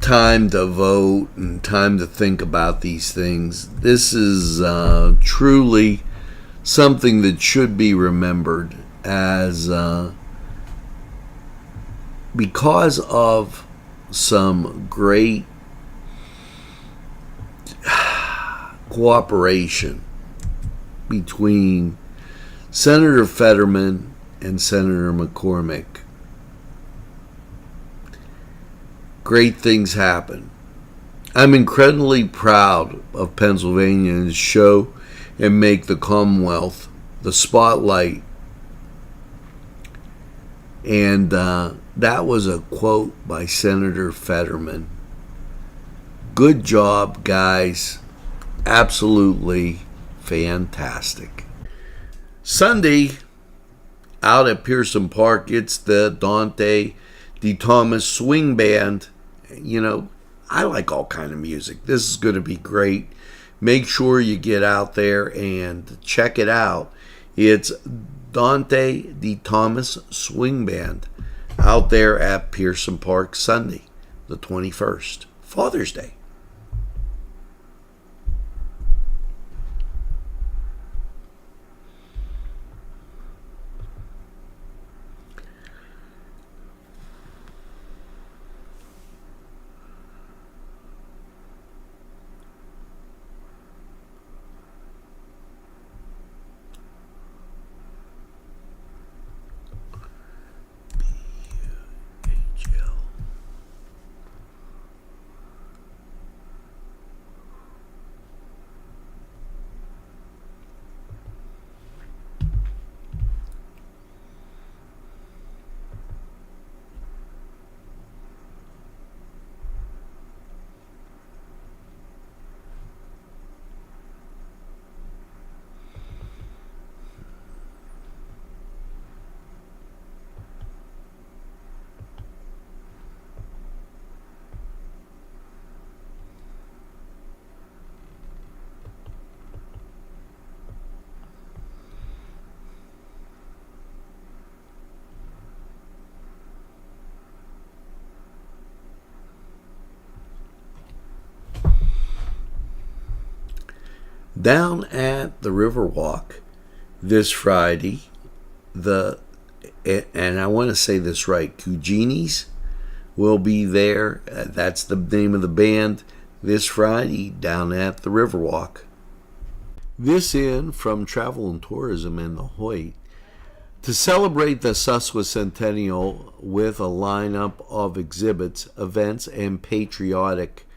time to vote and time to think about these things. This is truly something that should be remembered as because of some great cooperation between Senator Fetterman and Senator McCormick. Great things happen. I'm incredibly proud of Pennsylvania to show and make the Commonwealth the spotlight. And that was a quote by Senator Fetterman. Good job, guys. Absolutely fantastic. Sunday, out at Pearson Park, it's the Dante D. Thomas Swing Band. You know, I like all kind of music. This is going to be great. Make sure you get out there and check it out. It's Dante D. Thomas Swing Band out there at Pearson Park Sunday, the 21st, Father's Day. Down at the Riverwalk this Friday, and I want to say this right, Cuginis will be there. That's the name of the band, this Friday down at the Riverwalk. This in from Travel and Tourism in the Hoyt. To celebrate the Sesquicentennial with a lineup of exhibits, events, and patriotic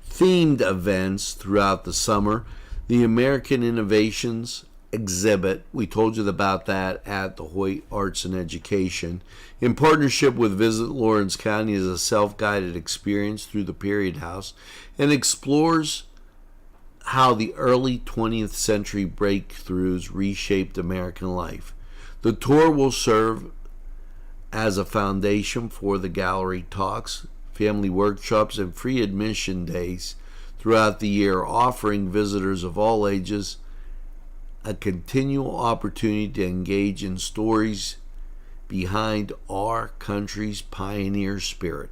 themed events throughout the summer, the American Innovations exhibit, we told you about that at the Hoyt Arts and Education, in partnership with Visit Lawrence County, is a self-guided experience through the Period House and explores how the early 20th century breakthroughs reshaped American life. The tour will serve as a foundation for the gallery talks, family workshops, and free admission days throughout the year, offering visitors of all ages a continual opportunity to engage in stories behind our country's pioneer spirit.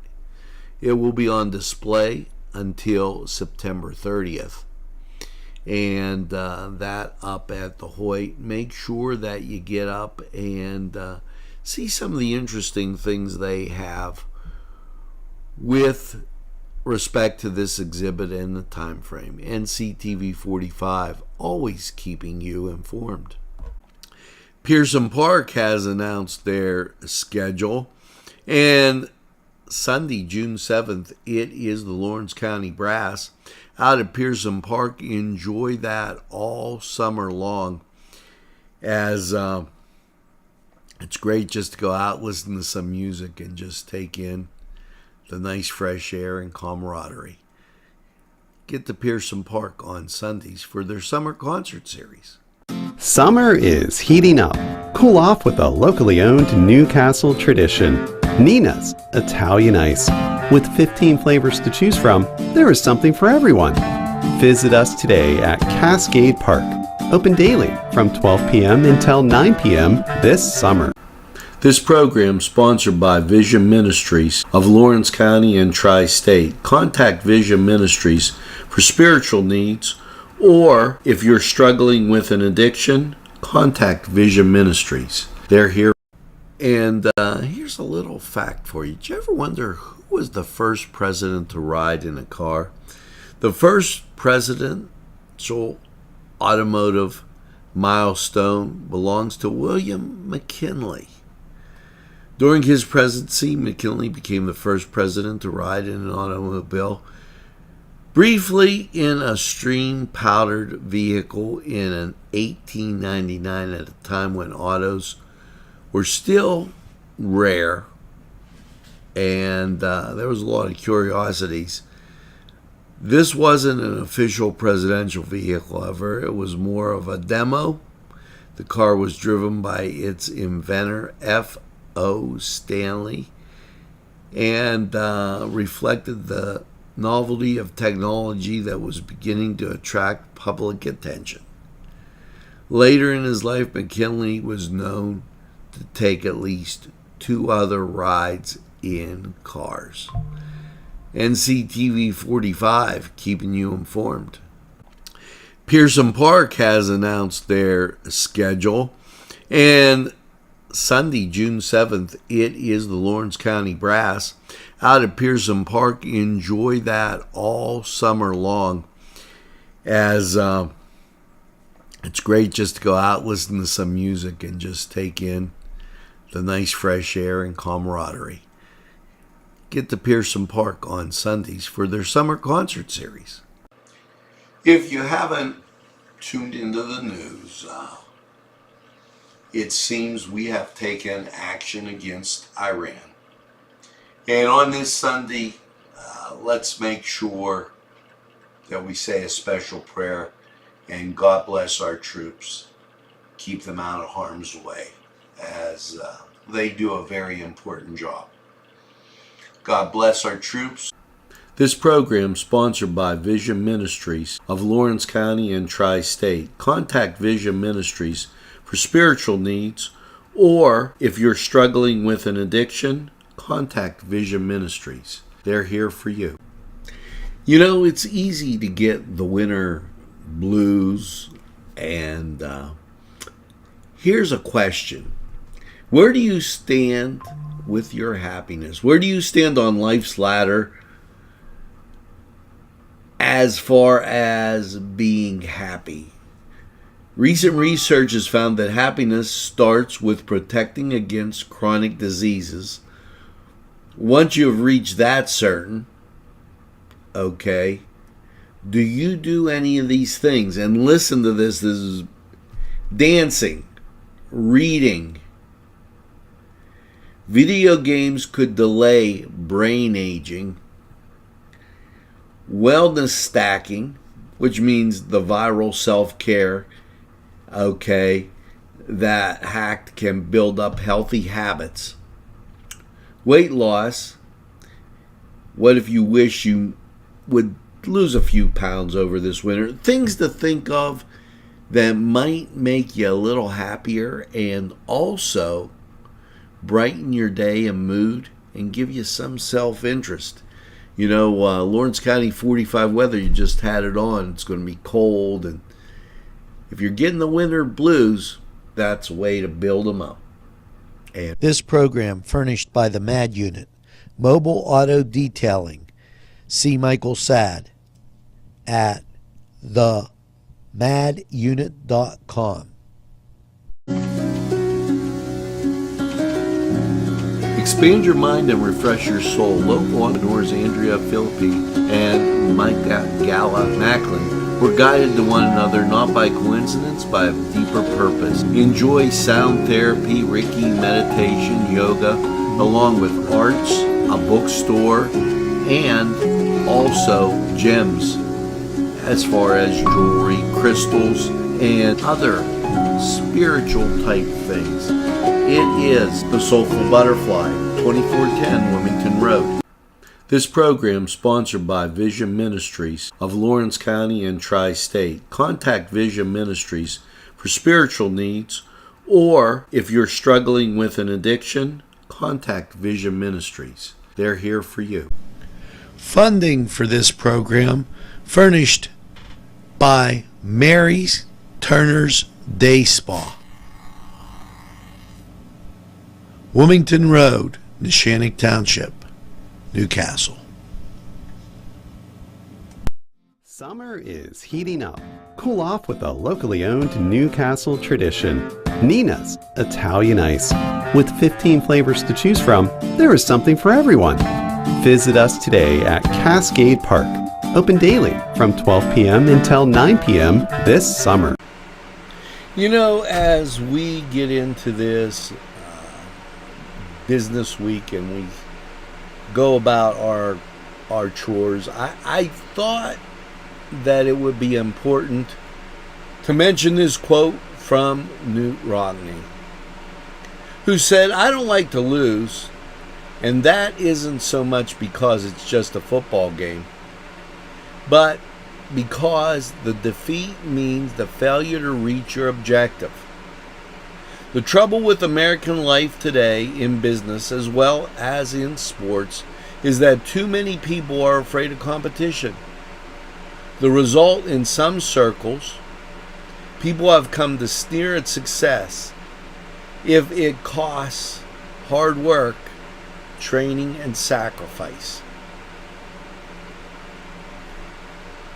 It will be on display until September 30th. And that up at the Hoyt. Make sure that you get up and see some of the interesting things they have with respect to this exhibit and the time frame. NCTV45, always keeping you informed. Pearson Park has announced their schedule, and Sunday, June 7th, it is the Lawrence County Brass out at Pearson Park. Enjoy that all summer long, as it's great just to go out, listen to some music, and just take in the nice fresh air and camaraderie. Get to Pearson Park on Sundays for their summer concert series. Summer is heating up. Cool off with a locally owned Newcastle tradition, Nina's Italian Ice. With 15 flavors to choose from, there is something for everyone. Visit us today at Cascade Park. Open daily from 12 p.m. until 9 p.m. this summer. This program sponsored by Vision Ministries of Lawrence County and Tri-State. Contact Vision Ministries for spiritual needs, or if you're struggling with an addiction, contact Vision Ministries. They're here. And here's a little fact for you. Did you ever wonder who was the first president to ride in a car? The first presidential automotive milestone belongs to William McKinley. During his presidency, McKinley became the first president to ride in an automobile, briefly in a steam-powered vehicle in an 1899, at a time when autos were still rare, and there was a lot of curiosities. This wasn't an official presidential vehicle, however. It was more of a demo. The car was driven by its inventor, F.O. Stanley, and reflected the novelty of technology that was beginning to attract public attention. Later in his life, McKinley was known to take at least 2 other rides in cars. NCTV45, keeping you informed. Pearson Park has announced their schedule, and Sunday, June 7th, it is the Lawrence County Brass out at Pearson Park. Enjoy that all summer long, as it's great just to go out, listen to some music, and just take in the nice fresh air and camaraderie. Get to Pearson Park on Sundays for their summer concert series. If you haven't tuned into the news, it seems we have taken action against Iran. And on this Sunday, let's make sure that we say a special prayer and God bless our troops. Keep them out of harm's way, as they do a very important job. God bless our troops. This program sponsored by Vision Ministries of Lawrence County and Tri-State. Contact Vision Ministries for spiritual needs, or if you're struggling with an addiction, contact Vision Ministries. They're here for you. You know, it's easy to get the winter blues. And here's a question. Where do you stand with your happiness? Where do you stand on life's ladder as far as being happy? Recent research has found that happiness starts with protecting against chronic diseases. Once you have reached that certain, okay, do you do any of these things? And listen to this. This is dancing, reading. Video games could delay brain aging. Wellness stacking, which means the viral self-care, okay, that hacked can build up healthy habits. Weight loss. What if you wish you would lose a few pounds over this winter? Things to think of that might make you a little happier and also brighten your day and mood and give you some self-interest. You know, Lawrence County 45 weather, you just had it on. It's going to be cold, and if you're getting the winter blues, that's a way to build them up. And this program furnished by the MAD Unit, Mobile Auto Detailing. See Michael Sad at themadunit.com. expand your mind and refresh your soul. Local entrepreneurs Andrea Philippi and Mike Gala Macklin were guided to one another not by coincidence, by a deeper purpose. Enjoy sound therapy, Reiki, meditation, yoga, along with arts, a bookstore, and also gems as far as jewelry, crystals, and other spiritual type things. It is the Soulful Butterfly, 2410 Wilmington Road. This program sponsored by Vision Ministries of Lawrence County and Tri-State. Contact Vision Ministries for spiritual needs, or if you're struggling with an addiction, contact Vision Ministries. They're here for you. Funding for this program furnished by Mary's Turner's Day Spa, Wilmington Road, Neshannock Township, Newcastle. Summer is heating up. Cool off with a locally owned Newcastle tradition, Nina's Italian Ice. With 15 flavors to choose from, there is something for everyone. Visit us today at Cascade Park. Open daily from 12 p.m. until 9 p.m. this summer. You know, as we get into this business week and we go about our chores, I thought that it would be important to mention this quote from Newt Rogney, who said, "I don't like to lose, and that isn't so much because it's just a football game, but because the defeat means the failure to reach your objective. The trouble with American life today in business as well as in sports is that too many people are afraid of competition. The result in some circles, people have come to sneer at success if it costs hard work, training, and sacrifice."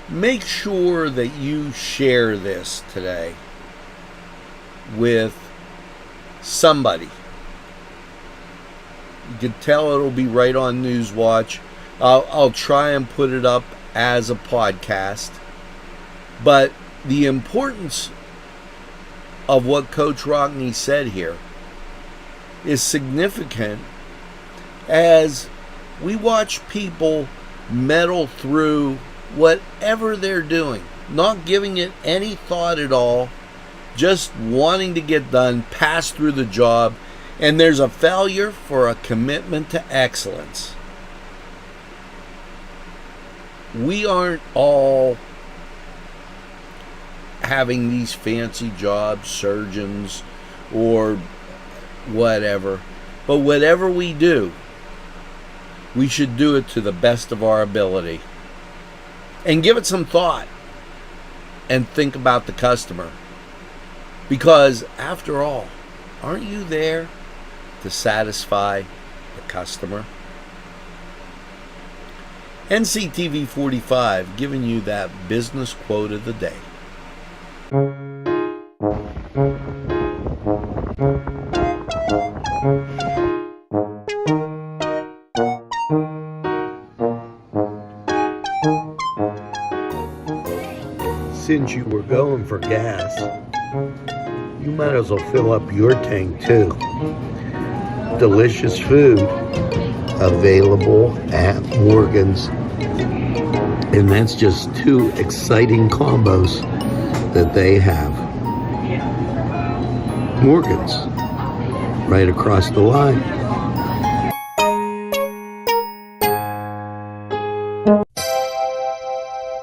Make sure that you share this today with somebody. You can tell it'll be right on Newswatch. I'll try and put it up as a podcast. But the importance of what Coach Rogney said here is significant as we watch people meddle through whatever they're doing, not giving it any thought at all, just wanting to get done, pass through the job, and there's a failure for a commitment to excellence. We aren't all having these fancy jobs, surgeons, or whatever, but whatever we do, we should do it to the best of our ability. And give it some thought. and think about the customer. Because after all, aren't you there to satisfy the customer? NCTV45 giving you that business quote of the day. Since you were going for gas, you might as well fill up your tank too. Delicious food available at Morgan's. And that's just two exciting combos that they have. Morgan's, right across the line.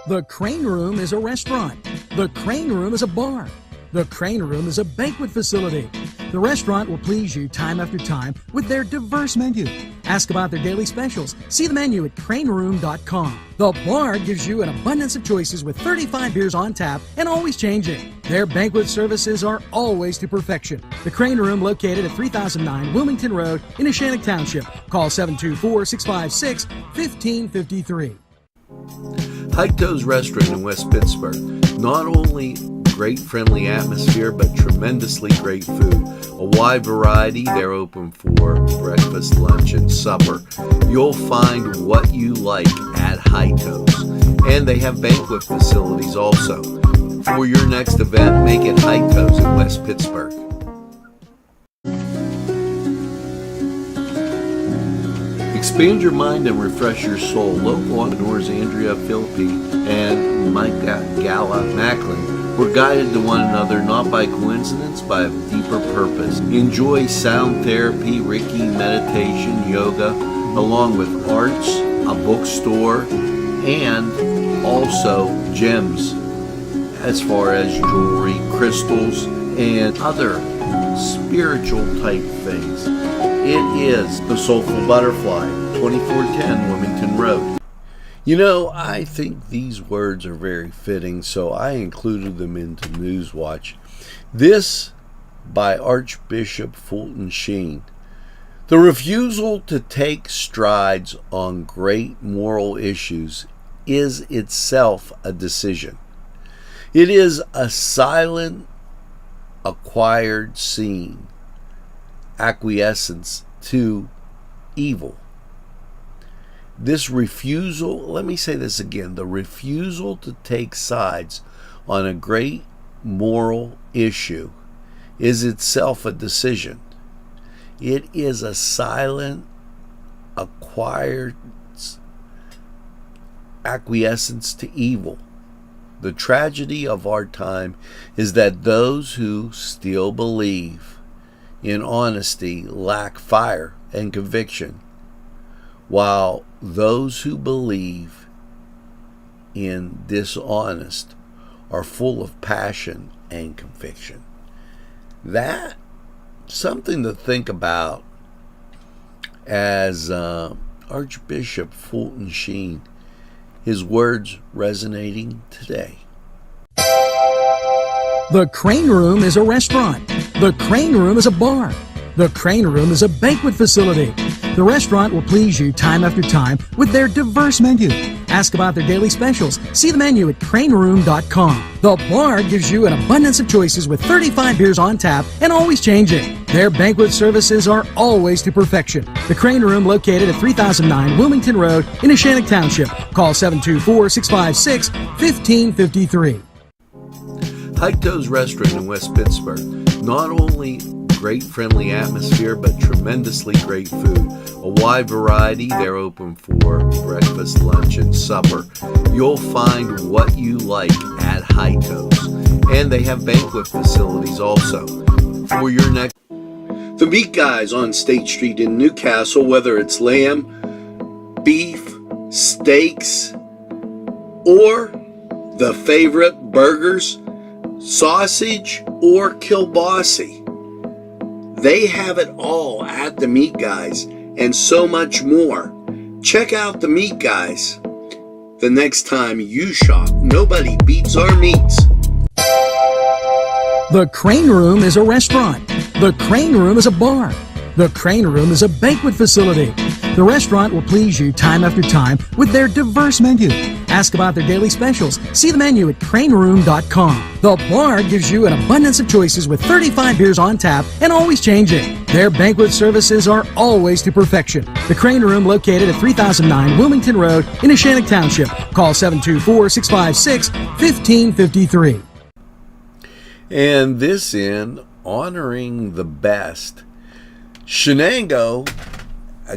The Crane Room is a restaurant. The Crane Room is a bar. The Crane Room is a banquet facility. The restaurant will please you time after time with their diverse menu. Ask about their daily specials. See the menu at craneroom.com. The bar gives you an abundance of choices with 35 beers on tap and always changing. Their banquet services are always to perfection. The Crane Room, located at 3009 Wilmington Road in Neshannock Township. Call 724-656-1553. Heito's Restaurant in West Pittsburgh. Not only great friendly atmosphere, but tremendously great food. A wide variety. They're open for breakfast, lunch, and supper. You'll find what you like at Heito's. And they have banquet facilities also. For your next event, make it Heito's in West Pittsburgh. Expand your mind and refresh your soul. Local entrepreneurs Andrea Philippi and Micah Gala Macklin were guided to one another not by coincidence, by a deeper purpose. Enjoy sound therapy, Reiki, meditation, yoga, along with arts, a bookstore, and also gems as far as jewelry, crystals, and other spiritual type things. It is the Soulful Butterfly, 2410 Wilmington Road. You know, I think these words are very fitting, so I included them into Newswatch. This by Archbishop Fulton Sheen. The refusal to take strides on great moral issues is itself a decision. It is a silent, acquired scene, acquiescence to evil. This refusal, let me say this again, the refusal to take sides on a great moral issue is itself a decision. It is a silent, acquired acquiescence to evil. The tragedy of our time is that those who still believe in honesty lack fire and conviction, while those who believe in dishonest are full of passion and conviction. That's something to think about as Archbishop Fulton Sheen, his words resonating today. The Crane Room is a restaurant. The Crane Room is a bar. The Crane Room is a banquet facility. The restaurant will please you time after time with their diverse menu. Ask about their daily specials. See the menu at craneroom.com. The bar gives you an abundance of choices with 35 beers on tap and always changing. Their banquet services are always to perfection. The Crane Room, located at 3009 Wilmington Road in Neshannock Township. Call 724-656-1553. Heito's Restaurant in West Pittsburgh. Not only great friendly atmosphere, but tremendously great food. A wide variety. They're open for breakfast, lunch, and supper. You'll find what you like at Heito's. And they have banquet facilities also. For your next... The Meat Guys on State Street in Newcastle, whether it's lamb, beef, steaks, or the favorite burgers, sausage, or kielbasa. They have it all at the Meat Guys and so much more. Check out the Meat Guys. the next time you shop. Nobody beats our meats. The Crane Room is a restaurant. The Crane Room is a bar. The Crane Room is a banquet facility. The restaurant will please you time after time with their diverse menu. Ask about their daily specials. See the menu at craneroom.com. The bar gives you an abundance of choices with 35 beers on tap and always changing. Their banquet services are always to perfection. The Crane Room, located at 3009 Wilmington Road in Neshannock Township. Call 724-656-1553. And this in honoring the best. Shenango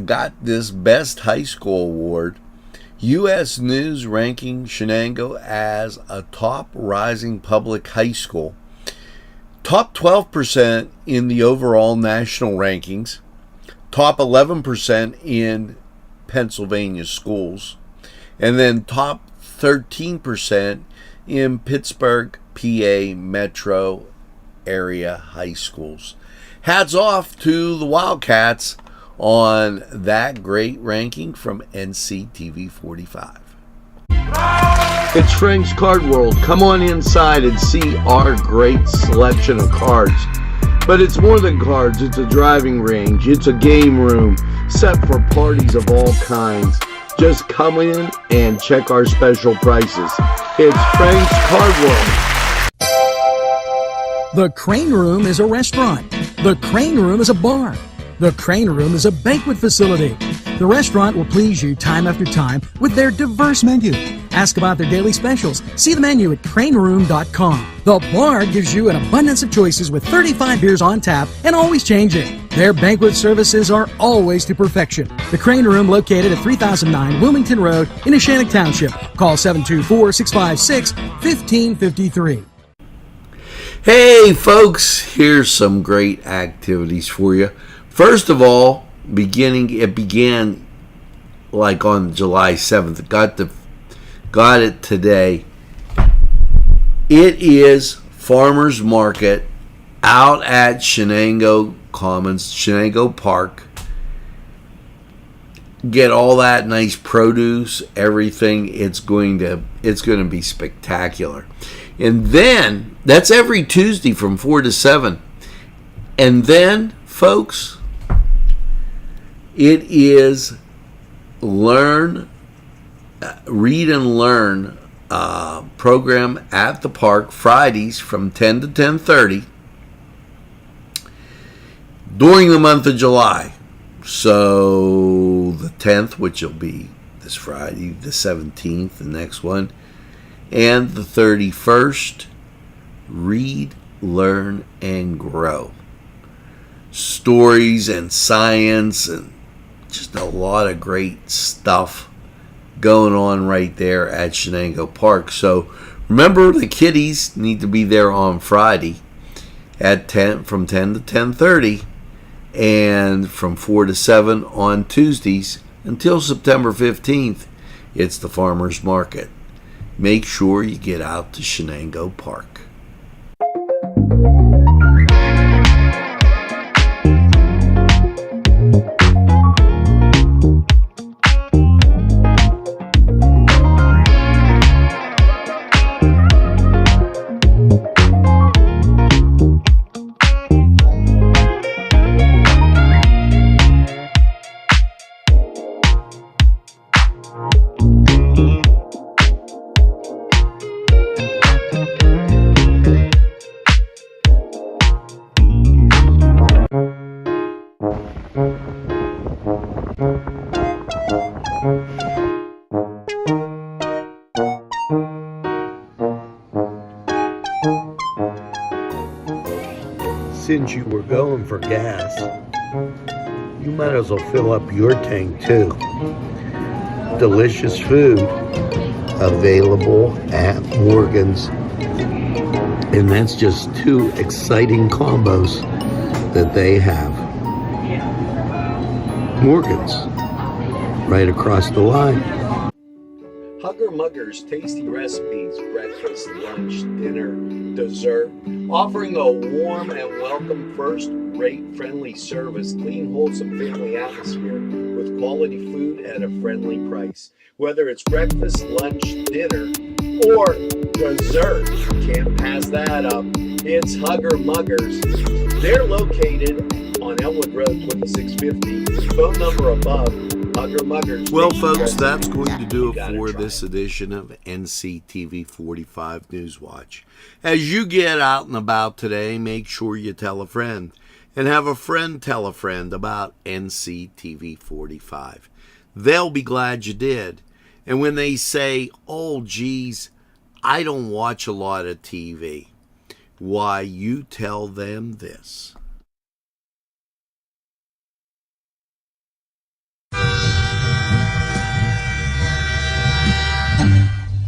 got this Best High School Award. U.S. News ranking Shenango as a top rising public high school. Top 12% in the overall national rankings. Top 11% in Pennsylvania schools. And then top 13% in Pittsburgh, PA metro area high schools. Hats off to the Wildcats on that great ranking from NCTV45. It's Frank's Card World. Come on inside and see our great selection of cards. But it's more than cards. It's a driving range. It's a game room set for parties of all kinds. Just come in and check our special prices. It's Frank's Card World. The Crane Room is a restaurant. The Crane Room is a bar. The Crane Room is a banquet facility. The restaurant will please you time after time with their diverse menu. Ask about their daily specials. See the menu at craneroom.com. The bar gives you an abundance of choices with 35 beers on tap and always changing. Their banquet services are always to perfection. The Crane Room, located at 3009 Wilmington Road in Neshannock Township. Call 724-656-1553. Hey folks, here's some great activities for you. First of all, it began like on July 7th. Got it today. It is Farmers Market out at Shenango Commons, Shenango Park. Get all that nice produce, everything. It's going to be spectacular. And then, that's every Tuesday from 4 to 7. And then, folks, it is Read and Learn program at the park Fridays from 10 to 10:30 during the month of July. So the 10th, which will be this Friday, the 17th, the next one, and the 31st, Read, Learn, and Grow. Stories and science and just a lot of great stuff going on right there at Shenango Park. So remember, the kiddies need to be there on Friday at 10 from 10 to 10:30 and from 4 to 7 on Tuesdays until September 15th. It's the Farmers Market. Make sure you get out to Shenango Park. Since you were going for gas, you might as well fill up your tank too. Delicious food available at Morgan's. And that's just two exciting combos that they have. Morgan's, right across the line. Hugger Mugger's tasty recipes, breakfast, lunch, dinner, dessert, offering a warm and welcome first-rate friendly service, clean, wholesome family atmosphere with quality food at a friendly price. Whether it's breakfast, lunch, dinner, or dessert, can't pass that up. It's Hugger Muggers. They're located on Elwood Road, 2650. Phone number above. Hugger Muggers. Well, folks, that's going to do it for this edition of NCTV45 Newswatch. As you get out and about today, make sure you tell a friend, and have a friend tell a friend about NCTV45. They'll be glad you did. And when they say, oh, geez, I don't watch a lot of TV, why, you tell them this.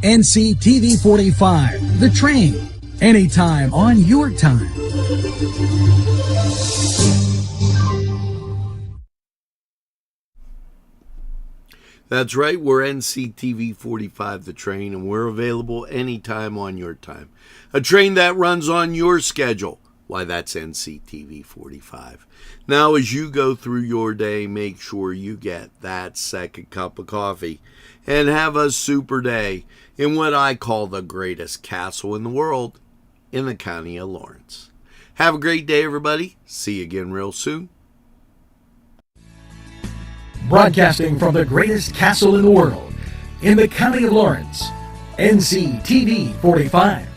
NCTV45, The Train, anytime on your time. That's right, we're NCTV45 The Train, and we're available anytime on your time. A train that runs on your schedule. Why, that's NCTV45. Now, as you go through your day, make sure you get that second cup of coffee and have a super day in what I call the greatest castle in the world, in the county of Lawrence. Have a great day, everybody. See you again real soon. Broadcasting from the greatest castle in the world, in the county of Lawrence, NCTV45.